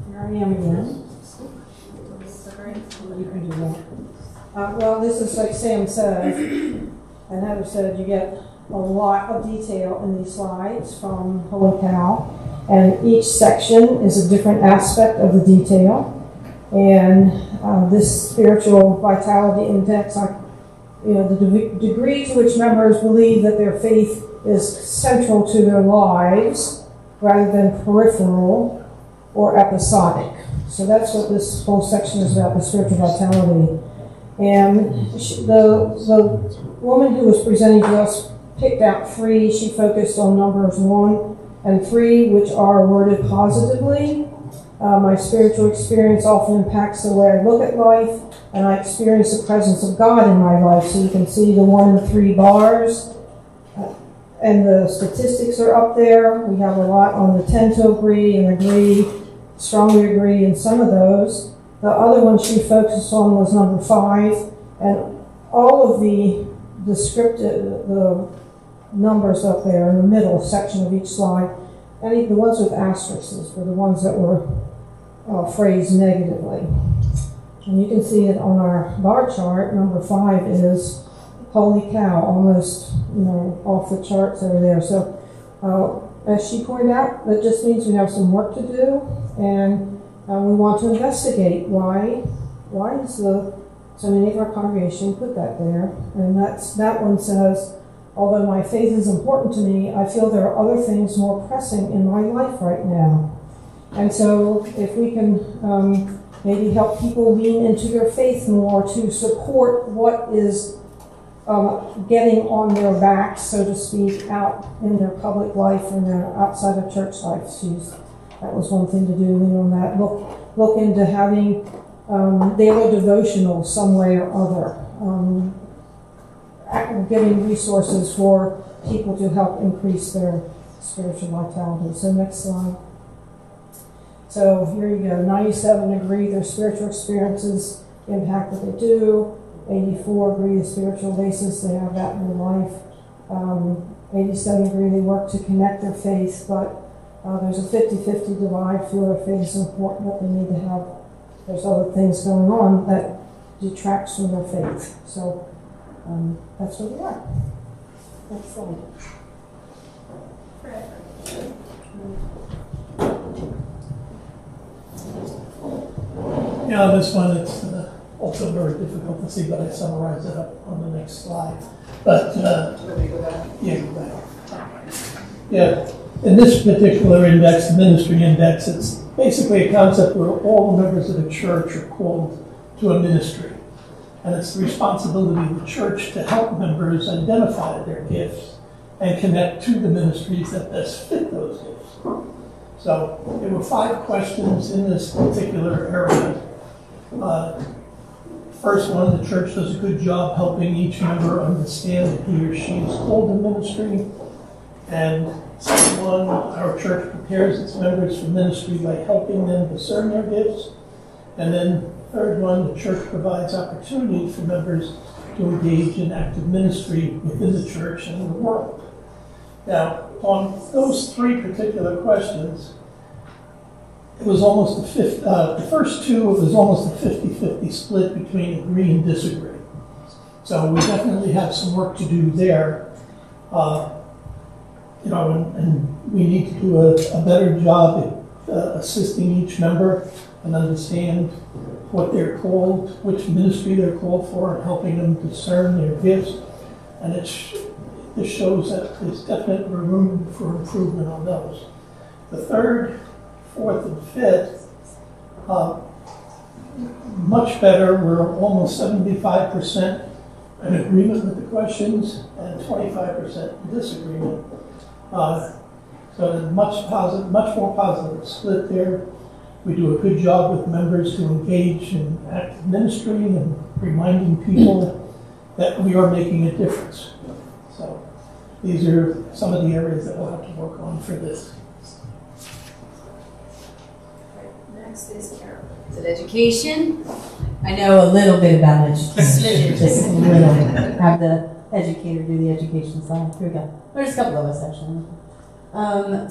Here I am again. You can do that. Well, this is like Sam said, and Heather said, you get a lot of detail in these slides from Holy Cow, and each section is a different aspect of the detail. And this spiritual vitality index, the degree to which members believe that their faith is central to their lives rather than peripheral or episodic. So that's what this whole section is about, the spiritual vitality. And the woman who was presenting to us picked out 3. She focused on numbers 1 and 3, which are worded positively. My spiritual experience often impacts the way I look at life, and I experience the presence of God in my life. So you can see the 1 and 3 bars, and the statistics are up there. We have a lot on the tend to agree and agree, strongly agree in some of those. The other one she focused on was number 5, and all of the numbers up there in the middle section of each slide, and the ones with asterisks were the ones that were phrased negatively. And you can see that on our bar chart, number 5 is holy cow, almost off the charts over there. So as she pointed out, that just means we have some work to do, and we want to investigate why is so many of our congregation put that there. And that one says, although my faith is important to me, I feel there are other things more pressing in my life right now. And so if we can maybe help people lean into their faith more to support what is getting on their backs, so to speak, out in their public life and their outside of church life. That was one thing to do, on that. Look into having daily devotional some way or other. Giving resources for people to help increase their spiritual vitality. So next slide. So here you go. 97 agree their spiritual experiences impact what they do. 84 agree the spiritual basis, they have that in their life. 87 agree they work to connect their faith, but there's a 50-50 divide. Feel their faith is important, but they need to have, there's other things going on that detracts from their faith. So that's where we are. Next slide. Yeah, this one, it's also very difficult to see, but I summarize it up on the next slide. But, yeah, go back. Yeah, in this particular index, the ministry index, it's basically a concept where all the members of the church are called to a ministry. And it's the responsibility of the church to help members identify their gifts and connect to the ministries that best fit those gifts. So there were 5 questions in this particular area. First one, the church does a good job helping each member understand that he or she is called to ministry. And second one, our church prepares its members for ministry by helping them discern their gifts. And then third one, the church provides opportunity for members to engage in active ministry within the church and in the world. Now, on those 3 particular questions, it was almost the first 2, it was almost a 50-50 split between agree and disagree. So we definitely have some work to do there. And we need to do a better job at assisting each member and understand what they're called, which ministry they're called for, and helping them discern their gifts. And this shows that there's definitely room for improvement on those. The 3rd, 4th, and 5th, much better. We're almost 75% in agreement with the questions and 25% in disagreement. So much more positive split there. We do a good job with members who engage in active ministry and reminding people that we are making a difference. So these are some of the areas that we'll have to work on for this. next is Carol. Is it education? I know a little bit about education. Just a little. Have the educator do the education slide. Here we go. There's a couple of us actually.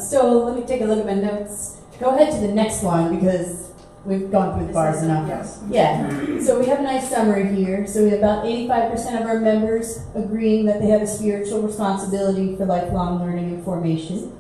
So let me take a look at my notes. Go ahead to the next one because we've gone through the bars enough. Yes. Yeah. So we have a nice summary here. So we have about 85% of our members agreeing that they have a spiritual responsibility for lifelong learning and formation.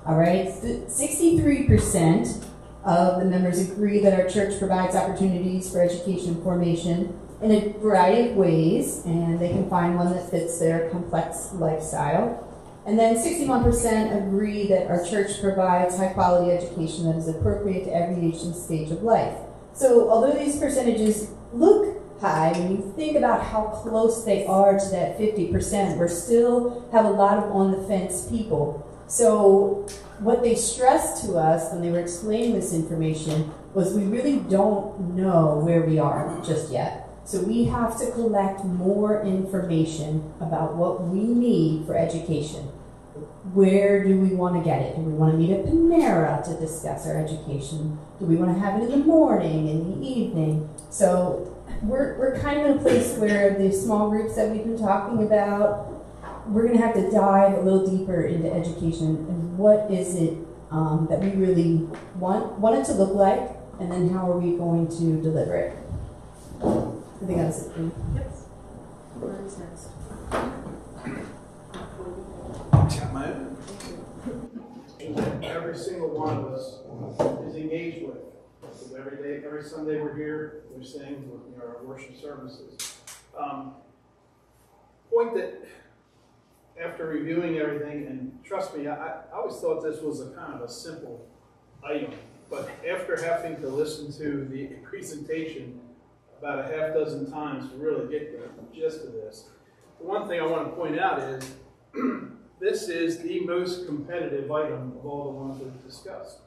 All right. 63% of the members agree that our church provides opportunities for education and formation in a variety of ways, and they can find one that fits their complex lifestyle. And then 61% agree that our church provides high-quality education that is appropriate to every age and stage of life. So although these percentages look high, when you think about how close they are to that 50%, we still have a lot of on-the-fence people. So what they stressed to us when they were explaining this information was we really don't know where we are just yet. So we have to collect more information about what we need for education. Where do we want to get it? Do we want to meet at Panera to discuss our education? Do we want to have it in the morning, in the evening? So we're kind of in a place where the small groups that we've been talking about, we're going to have to dive a little deeper into education and what is it that we really want it to look like, and then how are we going to deliver it? I think that's it. Yep. Where's next? Every single one of us is engaged with. So every day, every Sunday we're here, we sing, our worship services. Point that after reviewing everything, and trust me, I always thought this was a kind of a simple item, but after having to listen to the presentation about a half dozen times to really get the gist of this, the one thing I want to point out is this is the most competitive item of all the ones we've discussed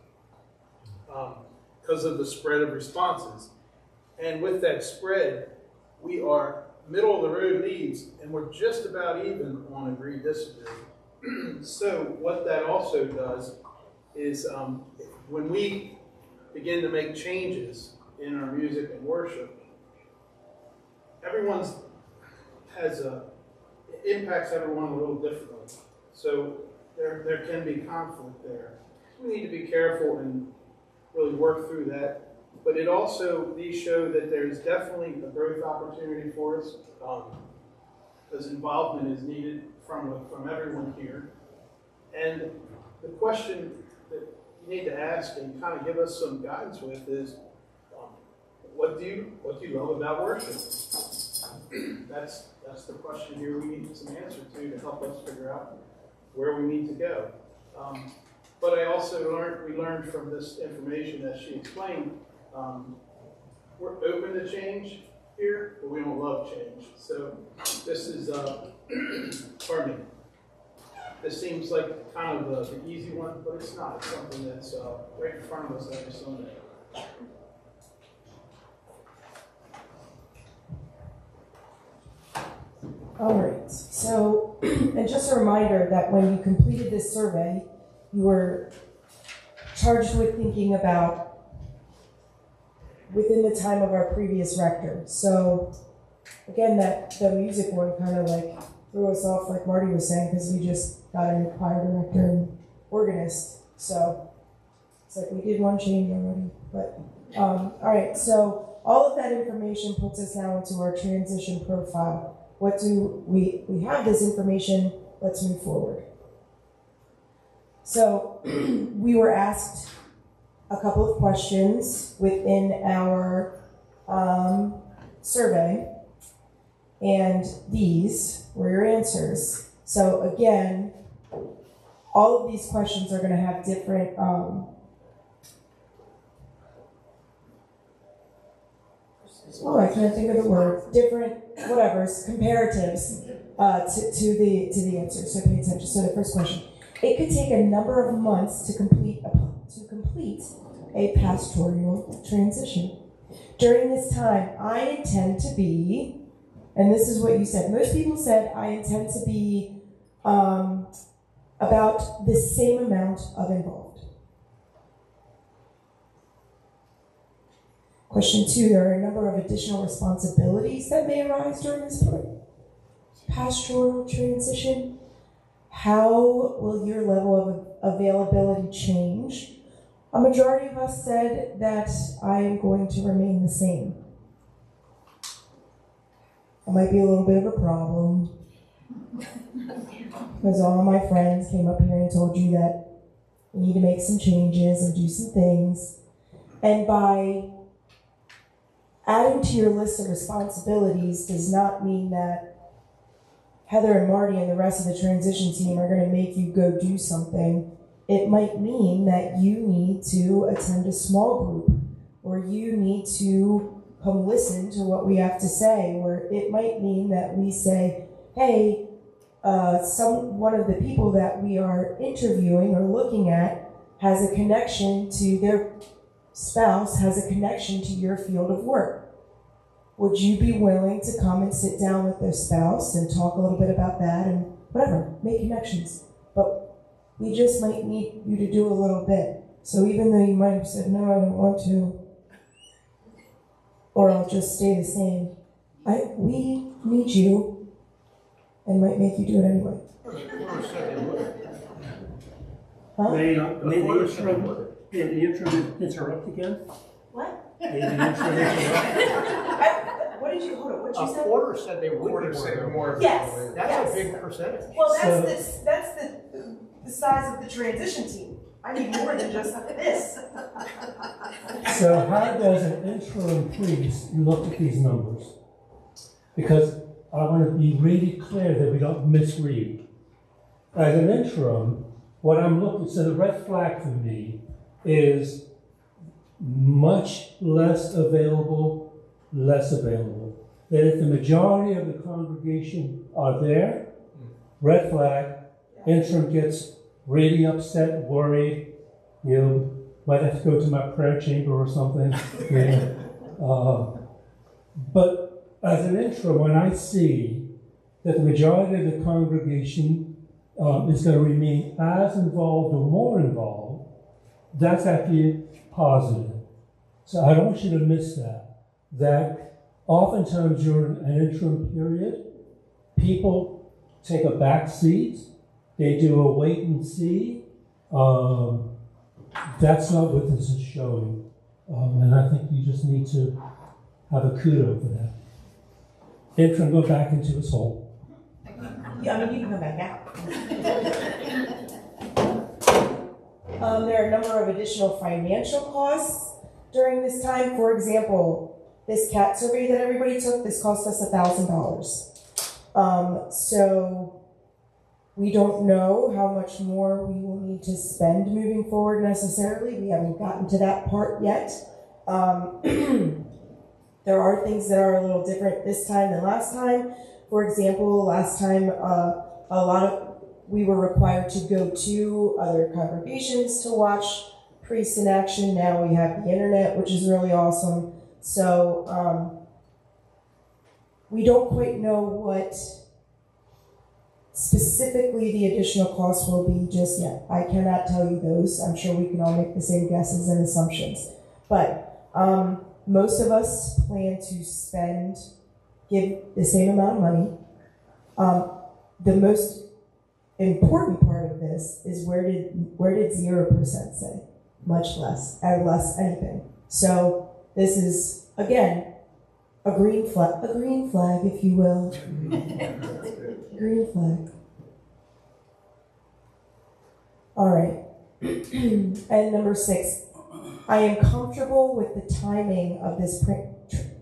because of the spread of responses. And with that spread, we are middle of the road leads, and we're just about even on agree disagree. So what that also does is when we begin to make changes in our music and worship, everyone's impacts everyone a little differently. So there can be conflict there. We need to be careful and really work through that. But it also, these show that there's definitely a growth opportunity for us, because involvement is needed from everyone here. And the question that you need to ask and kind of give us some guidance with is, what do you love about worship? That's the question here we need some answer to help us figure out where we need to go. But I also learned from this information that she explained, we're open to change here, but we don't love change. So this is, pardon me, this seems like kind of the easy one, but it's not. It's something that's right in front of us every Sunday. All right, so, and just a reminder that when you completed this survey, you were charged with thinking about within the time of our previous rector. So, again, the music one kind of like threw us off, like Marty was saying, because we just got a new choir director and organist. So, it's like we did one change already. But, all right, so all of that information puts us now into our transition profile. What do we have this information, let's move forward. So we were asked a couple of questions within our survey, and these were your answers. So again, all of these questions are going to have different I can't think of the word. Different, comparatives to the answer. So pay attention. So the first question: it could take a number of months to complete a pastoral transition. During this time, I intend to be, and this is what you said. Most people said I intend to be about the same amount of involved. Question 2, there are a number of additional responsibilities that may arise during this pastoral transition. How will your level of availability change? A majority of us said that I am going to remain the same. It might be a little bit of a problem, because all of my friends came up here and told you that we need to make some changes and do some things. And by adding to your list of responsibilities does not mean that Heather and Marty and the rest of the transition team are going to make you go do something. It might mean that you need to attend a small group, or you need to come listen to what we have to say, or it might mean that we say, hey, one of the people that we are interviewing or looking at has a connection to their spouse, has a connection to your field of work. Would you be willing to come and sit down with their spouse and talk a little bit about that and whatever, make connections? But we just might need you to do a little bit. So even though you might have said, no, I don't want to, or I'll just stay the same, we need you and might make you do it anyway. Huh? May the interim interrupt again? What? May the interim interrupt? What did you, hold on, what did you say? A quarter said they would more. Yes. That's a big percentage. Well, that's the size of the transition team. I need more than just this. So how does an interim priest look at these numbers? Because I want to be really clear that we don't misread. As an interim, what I'm looking, so the red flag for me is much less available, less available. That if the majority of the congregation are there, red flag, interim gets really upset, worried, might have to go to my prayer chamber or something. But as an interim, when I see that the majority of the congregation is going to remain as involved or more involved, that's actually positive. So I don't want you to miss that oftentimes during an interim period, people take a back seat, they do a wait and see. That's not what this is showing. And I think you just need to have a kudo for that. Interim, go back into his hole. Yeah, I mean, you can come back out. There are a number of additional financial costs during this time. For example, this CAT survey that everybody took, this cost us $1,000. So we don't know how much more we will need to spend moving forward necessarily. We haven't gotten to that part yet. There are things that are a little different this time than last time. For example, last time we were required to go to other congregations to watch priests in action. Now we have the internet, which is really awesome. So we don't quite know what specifically the additional costs will be just yet. I cannot tell you those. I'm sure we can all make the same guesses and assumptions. But most of us plan to give the same amount of money. The most important part of this is where did 0% say? Much less, or less anything. So this is, again, a green flag, if you will. Green flag. All right. And number 6, I am comfortable with the timing of this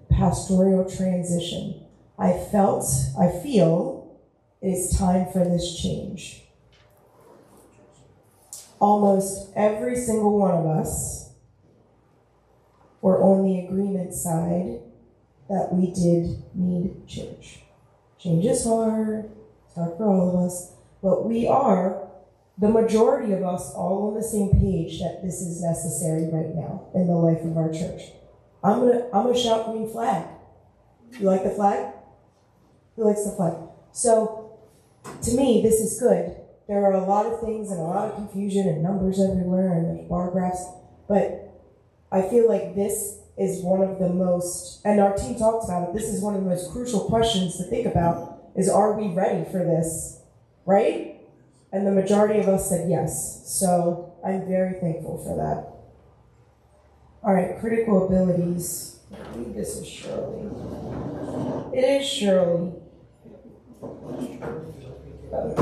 pastoral transition. I feel it is time for this change. Almost every single one of us were on the agreement side that we did need change. Change is hard. It's hard for all of us. But we are, the majority of us, all on the same page that this is necessary right now in the life of our church. I'm gonna shout green flag. You like the flag? Who likes the flag? So, to me, this is good. There are a lot of things and a lot of confusion and numbers everywhere and there's bar graphs, but I feel like this is one of the most, and our team talked about it, this is one of the most crucial questions to think about, is are we ready for this, right? And the majority of us said yes. So I'm very thankful for that. All right, critical abilities. I believe this is Shirley. It is Shirley.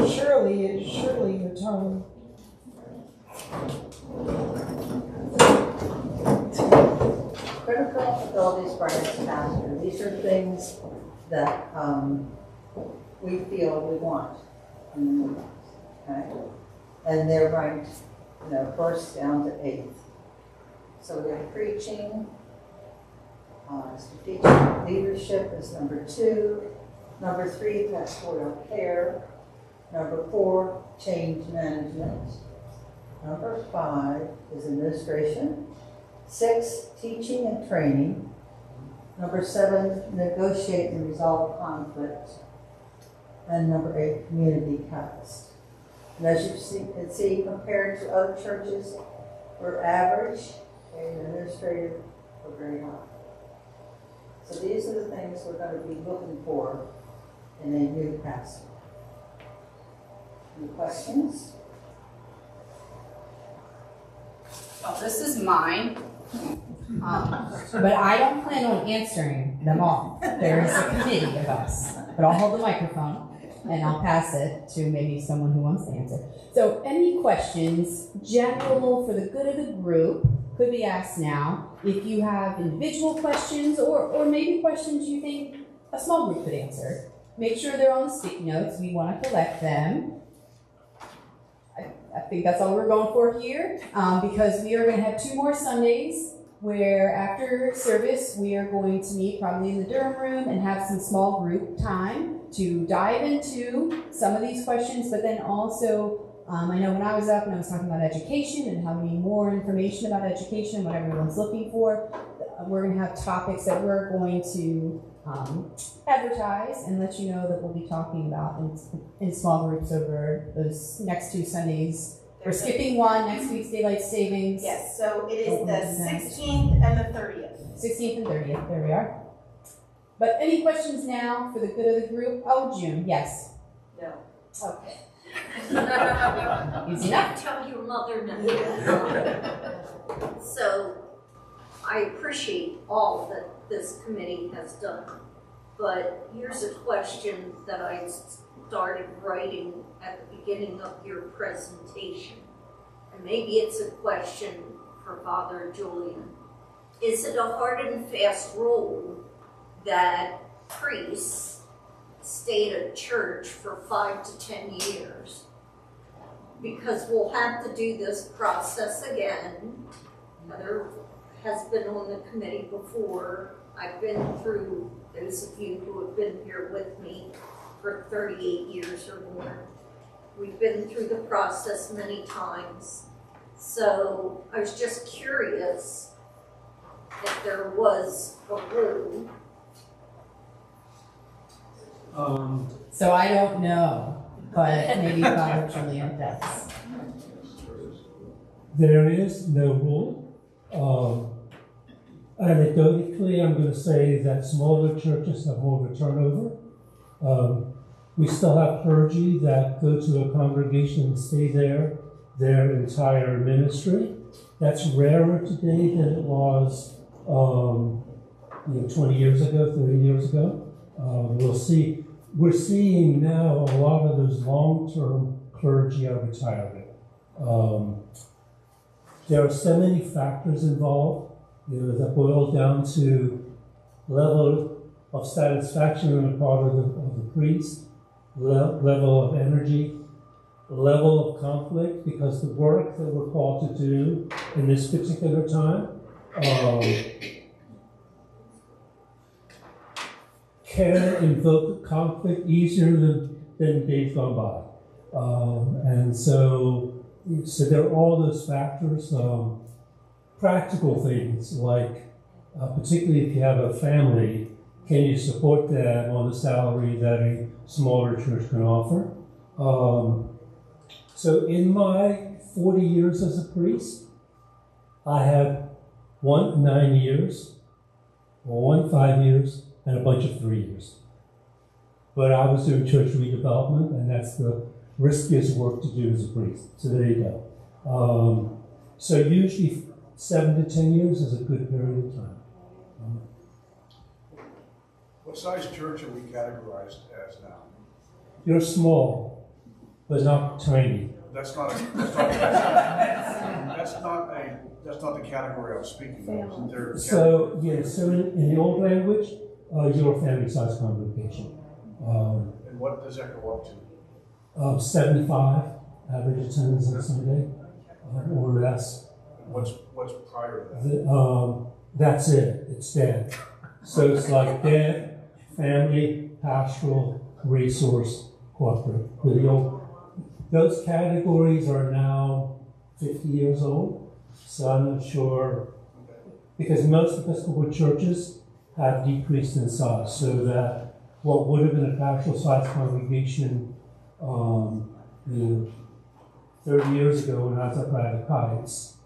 Shirley, it is Shirley, your turn. Critical abilities for our next pastor. These are things that we feel we want. Okay? And they're ranked, first down to 8th. So we have preaching, strategic leadership is number 2. Number 3, pastoral care. Number 4, change management. Number 5 is administration. 6, teaching and training. Number 7, negotiate and resolve conflict. And number 8, community catalyst. And as you can see, compared to other churches, we're average, and administrative, we're very high. So these are the things we're going to be looking for in a new pastor. Any questions? Well, this is mine. But I don't plan on answering them all. There is a committee of us. But I'll hold the microphone and I'll pass it to maybe someone who wants to answer. So any questions, general for the good of the group, could be asked now. If you have individual questions or maybe questions you think a small group could answer, make sure they're on the sticky notes. We want to collect them. I think that's all we're going for here, because we are going to have 2 more Sundays where after service we are going to meet probably in the Durham room and have some small group time to dive into some of these questions, but then also I know when I was up and I was talking about education and how we need more information about education, what everyone's looking for, we're going to have topics that we're going to advertise and let you know that we'll be talking about in small groups over those next 2 Sundays. We're skipping one, next week's daylight savings. Yes, so it is the 16th and the 30th. 16th and 30th, there we are. But any questions now for the good of the group? Oh, June, yes. No. Okay. Easy enough. Tell your mother no. So, I appreciate all that this committee has done, but here's a question that I started writing at the beginning of your presentation, and maybe it's a question for Father Julian. Is it a hard and fast rule that priests stay at a church for 5 to 10 years? Because we'll have to do this process again. Heather has been on the committee before. I've been through, those of you who have been here with me for 38 years or more. We've been through the process many times. So I was just curious if there was a rule. So I don't know, but maybe Father Julian does. There is no rule. Anecdotally, I'm going to say that smaller churches have more of a turnover. We still have clergy that go to a congregation and stay there their entire ministry. That's rarer today than it was 20 years ago, 30 years ago. We're seeing now a lot of those long-term clergy are retiring. There are so many factors involved, that boil down to level of satisfaction on the part of the priest, level of energy, level of conflict, because the work that we're called to do in this particular time can invoke conflict easier than days gone by. And so there are all those factors, practical things like, particularly if you have a family, can you support them on the salary that a smaller church can offer? So in my 40 years as a priest, I have 9 years one 5 years and a bunch of 3 years. But I was doing church redevelopment, and that's the riskiest work to do as a priest. So there you go. So usually 7 to 10 years is a good period of time. What size church are we categorized as now? You're small, but not tiny. That's not the category I was speaking of. Isn't there So in the old language, you're a family-sized congregation. and what does that go up to? 75 average attendance on Sunday, or less. What's prior to that? That's it. It's dead. So it's like dead, family, pastoral, resource, corporate. Those categories are now 50 years old. So I'm not sure, because most Episcopal churches have decreased in size, so that what would have been a pastoral size congregation 30 years ago when I was at Braddock Heights,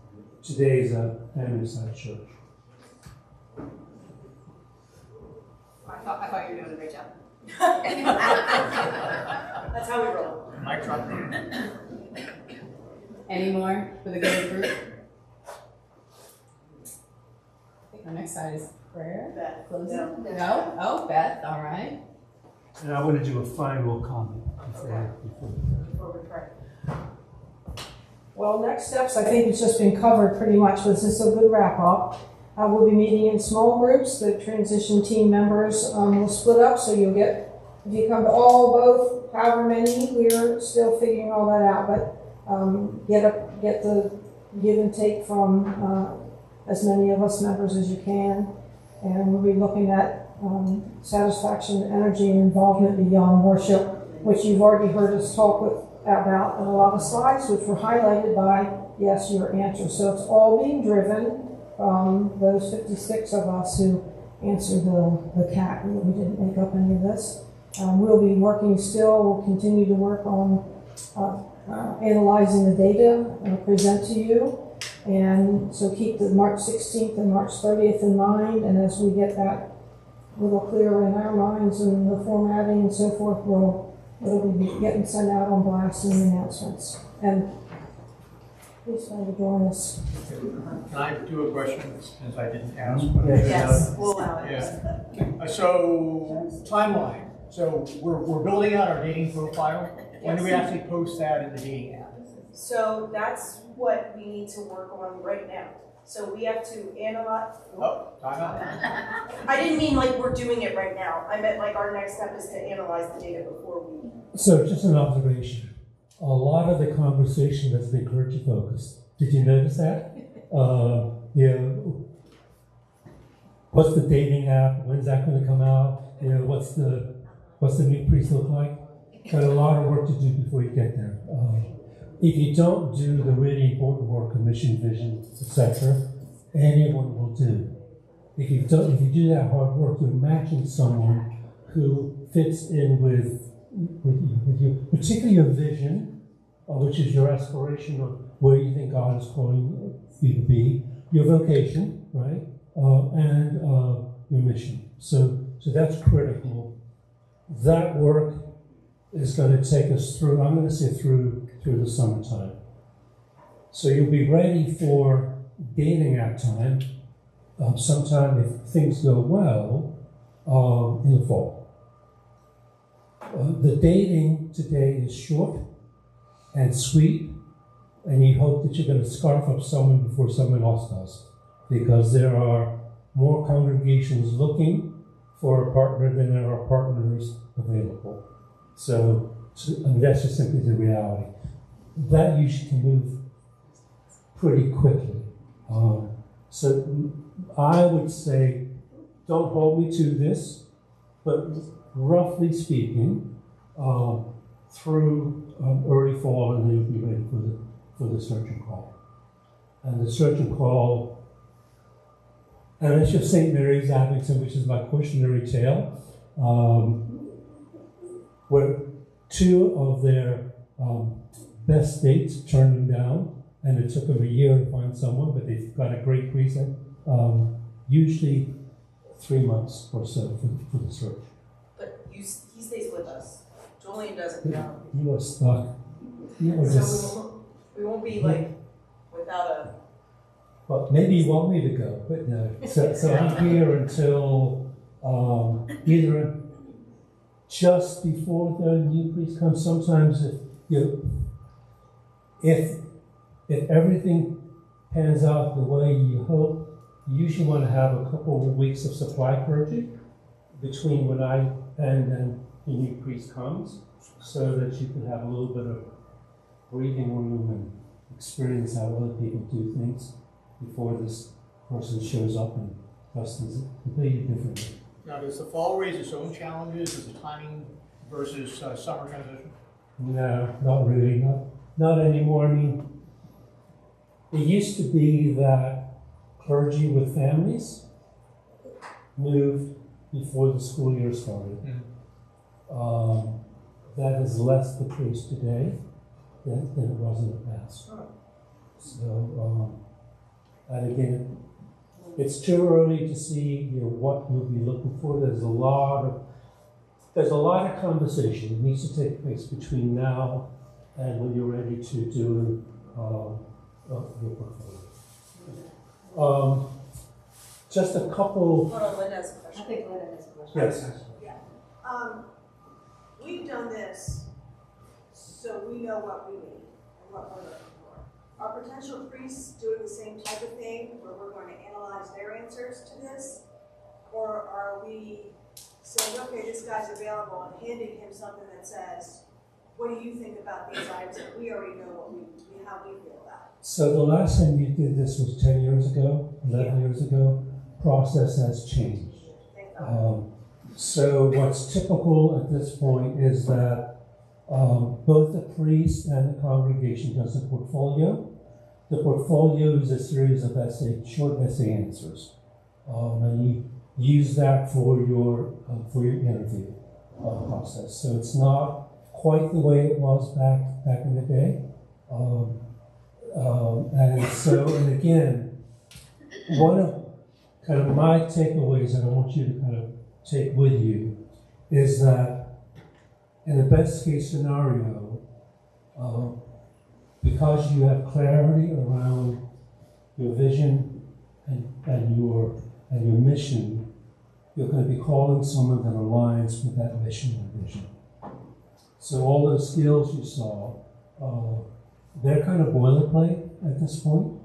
today is a family-sized church. I thought you were doing a great job. That's how we roll. Mic drop. Any more for the good of the group? I think our next slide is prayer. Beth. Closing. No. No? Oh, Beth, all right. And I want to do a final comment before Before we pray. Well, next steps, I think it's just been covered pretty much, but this is a good wrap up. We'll be meeting in small groups. The transition team members will split up, so you'll get, if you come to all, both, however many, we're still figuring all that out, but get the give and take from as many of us members as you can. And we'll be looking at satisfaction, energy, and involvement beyond worship, which you've already heard us talk about in a lot of slides, which were highlighted by yes, your answer. So it's all being driven from those 56 of us who answered the CAT. We didn't make up any of this. We'll be working still, we'll continue to work on analyzing the data and present to you. And so keep the March 16th and March 30th in mind, and as we get that a little clearer in our minds and the formatting and so forth, it'll be getting sent out on blast and announcements. And please try to join us. Can I do a question since I didn't ask? Yes, we'll allow it. Yeah. So timeline. So we're building out our dating profile. When do we actually post that in the dating app? So that's what we need to work on right now. So we have to analyze. Oh, time out. I didn't mean like we're doing it right now. I meant like our next step is to analyze the data before we. So just an observation. A lot of the conversation has been clergy focused. Did you notice that? What's the dating app? When's that going to come out? What's the new priest look like? Got a lot of work to do before you get there. If you don't do the really important work of mission, vision, etc., anyone will do. If you do that hard work, you're matching someone who fits in with you, particularly your vision, which is your aspiration of where you think God is calling you to be, your vocation, right, and your mission. So that's critical. That work is going to take us through, I'm going to say through the summertime. So you'll be ready for dating app time sometime, if things go well, in the fall. The dating today is short and sweet, and you hope that you're going to scarf up someone before someone else does, because there are more congregations looking for a partner than there are partners available. So that's just simply the reality. That usually can move pretty quickly. So I would say, don't hold me to this, but roughly speaking, through early fall, and then you'll be ready for the search and call. And the search and call, and it's just St. Mary's Abington, which is my cautionary tale, where two of their best dates turned them down, and it took them a year to find someone, but they've got a great reason. Usually 3 months or so for the search. But he stays with us. Julian doesn't go. You are stuck. You are just. So we won't be like without a. Well, maybe you want me to go, but no. So I'm here until either just before the new priest comes. Sometimes if everything pans out the way you hope, you usually want to have a couple of weeks of supply clergy between when I and then the new priest comes, so that you can have a little bit of breathing room and experience how other people do things before this person shows up and does things completely differently. Now, does the fall raise its own challenges? Is the timing versus summer transition? No, not really. Not anymore. I mean, it used to be that clergy with families moved before the school year started. That is less the case today than it was in the past. So, and again, it's too early to see what you'll be looking for. There's a lot of conversation that needs to take place between now and when you're ready to do your portfolio. Just a couple. Hold on, Linda has a question. I think Linda has a question. Yes. Yeah. We've done this so we know what we need and what we're looking for. Are potential priests doing the same type of thing where we're going to analyze their answers to this? Or are we saying, okay, this guy's available and handing him something that says, what do you think about these items? And we already know how we feel about it. So the last time you did this was 10 years ago, 11 years ago. Process has changed. So what's typical at this point is that both the priest and the congregation does a portfolio. The portfolio is a series of short essay answers, and you use that for your interview process. So it's not quite the way it was back in the day. And again, one of kind of my takeaways that I want you to kind of take with you is that in the best case scenario, because you have clarity around your vision and your mission, you're going to be calling someone that aligns with that mission and vision. So all those skills you saw, they're kind of boilerplate at this point.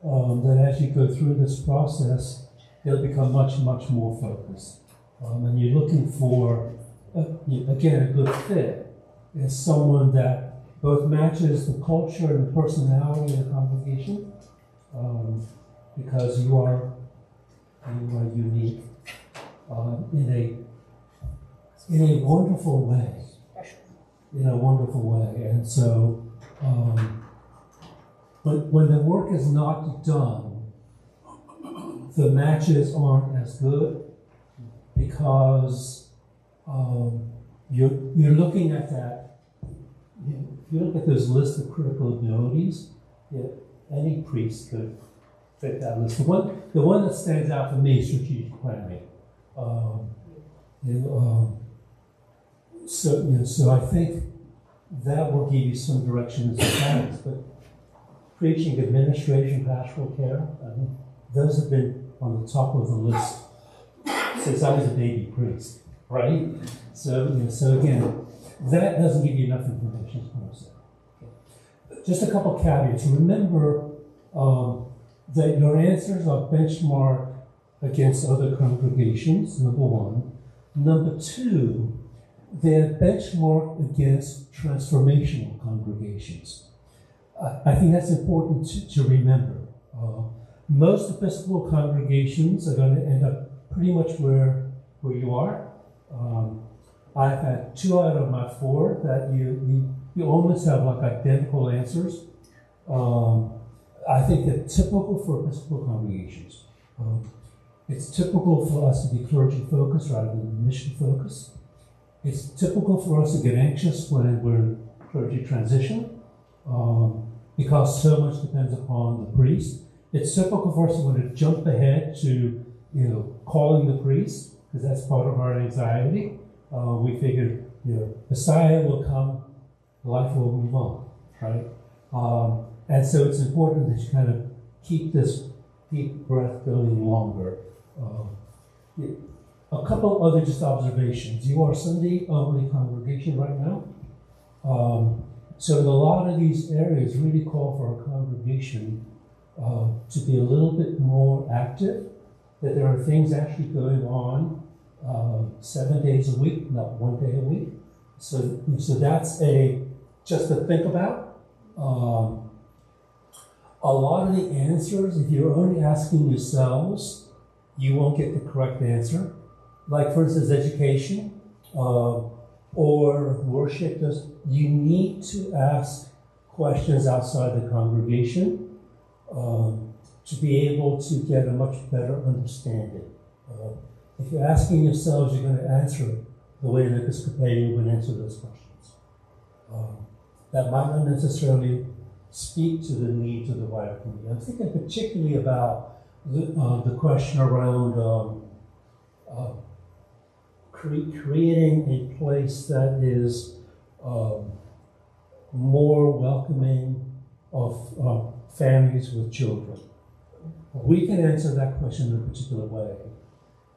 That as you go through this process, they'll become much, much more focused. And you're looking for, again, a good fit is someone that both matches the culture and the personality of the congregation, because you are unique in a wonderful way. In a wonderful way. And so, but when the work is not done, the matches aren't as good because you're looking at that. If you look at this list of critical abilities, any priest could fit that list. The one that stands out for me is strategic planning. So I think that will give you some direction as plans. But preaching, administration, pastoral care, those have been on the top of the list since I was a baby priest, right? So again, that doesn't give you enough information, as I said. Just a couple caveats. Remember that your answers are benchmarked against other congregations, number one. Number two, they're benchmarked against transformational congregations. I think that's important to remember. Most Episcopal congregations are going to end up pretty much where you are. I've had 2 out of my 4 that you almost have like identical answers. I think they're typical for Episcopal congregations. It's typical for us to be clergy focused rather than mission focused. It's typical for us to get anxious when we're in clergy transition because so much depends upon the priest. It's typical for us to want to jump ahead to calling the priest, because that's part of our anxiety. We figured, Messiah will come, life will move on, right? And so it's important that you kind of keep this deep breath going longer. A couple other just observations. You are Sunday only congregation right now. So a lot of these areas really call for our congregation to be a little bit more active, that there are things actually going on 7 days a week, not 1 day a week. So that's just to think about. A lot of the answers, if you're only asking yourselves, you won't get the correct answer. Like, for instance, education or worship. You need to ask questions outside the congregation to be able to get a much better understanding. If you're asking yourselves, you're going to answer the way an Episcopalian would answer those questions. That might not necessarily speak to the needs of the wider community. I'm thinking particularly about the question around creating a place that is more welcoming of families with children. We can answer that question in a particular way,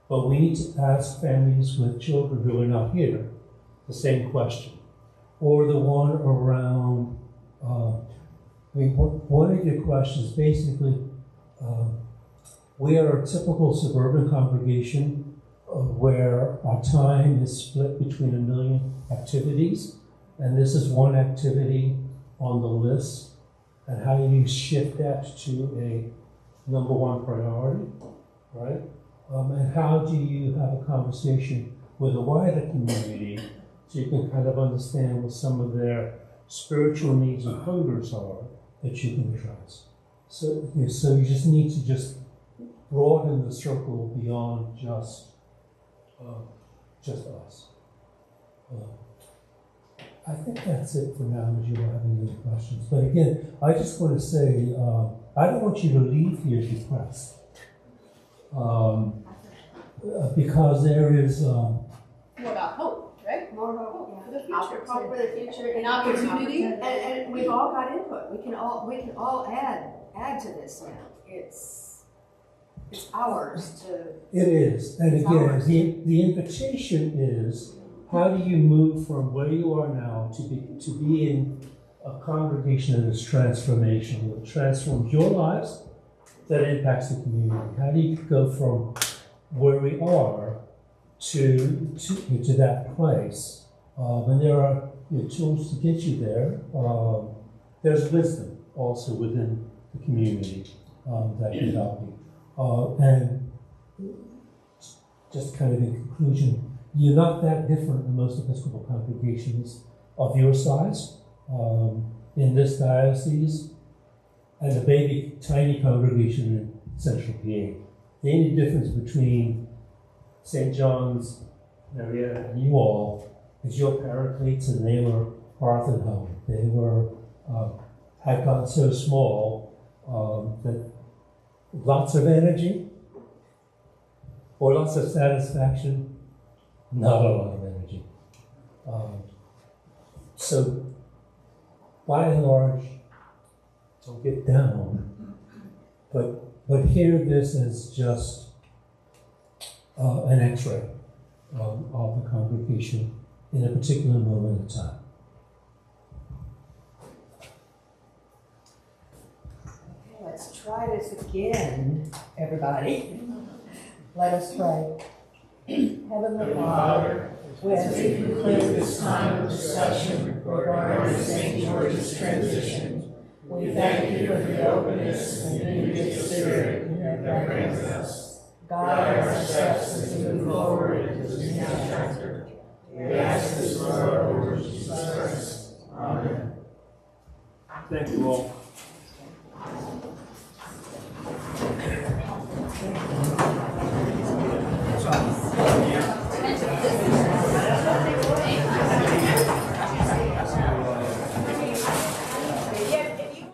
but we need to ask families with children who are not here the same question. Or the one around, one of your questions basically, we are a typical suburban congregation where our time is split between 1 million activities, and this is one activity on the list, and how do you shift that to a number one priority, right? And how do you have a conversation with the wider community so you can kind of understand what some of their spiritual needs and hungers are that you can address. So you just need to just broaden the circle beyond just us. I think that's it for now, unless you don't have any other questions. But again, I just want to say, I don't want you to leave here depressed. Because there is... More about hope, right? More hope for the future. Hope for the future. An opportunity. And we've all got input. We can all add to this now. It's ours to... It is. And again, the invitation is, how do you move from where you are now to be in a congregation that is transformational, that transforms your lives, that impacts the community? How do you go from where we are to that place? And there are tools to get you there. There's wisdom also within the community that can help you. And just kind of in conclusion, you're not that different than most Episcopal congregations of your size in this diocese, and a baby, tiny congregation in Central PA. The only difference between St. John's, Marietta, and you all is your paracletes, and they were hearth and home. They were had gotten so small that lots of energy or lots of satisfaction, not a lot of energy. So, by and large, don't get down, but hear this as just an X-ray of the congregation in a particular moment of time. Okay, let's try this again, everybody. Let us pray. Heavenly Father, as we conclude this time of discussion regarding St. George's transition, we thank you for the openness and unity of spirit that brings us. Guide our steps as we move forward into this new chapter. We ask this, Lord, over Jesus Christ. Amen. Thank you all.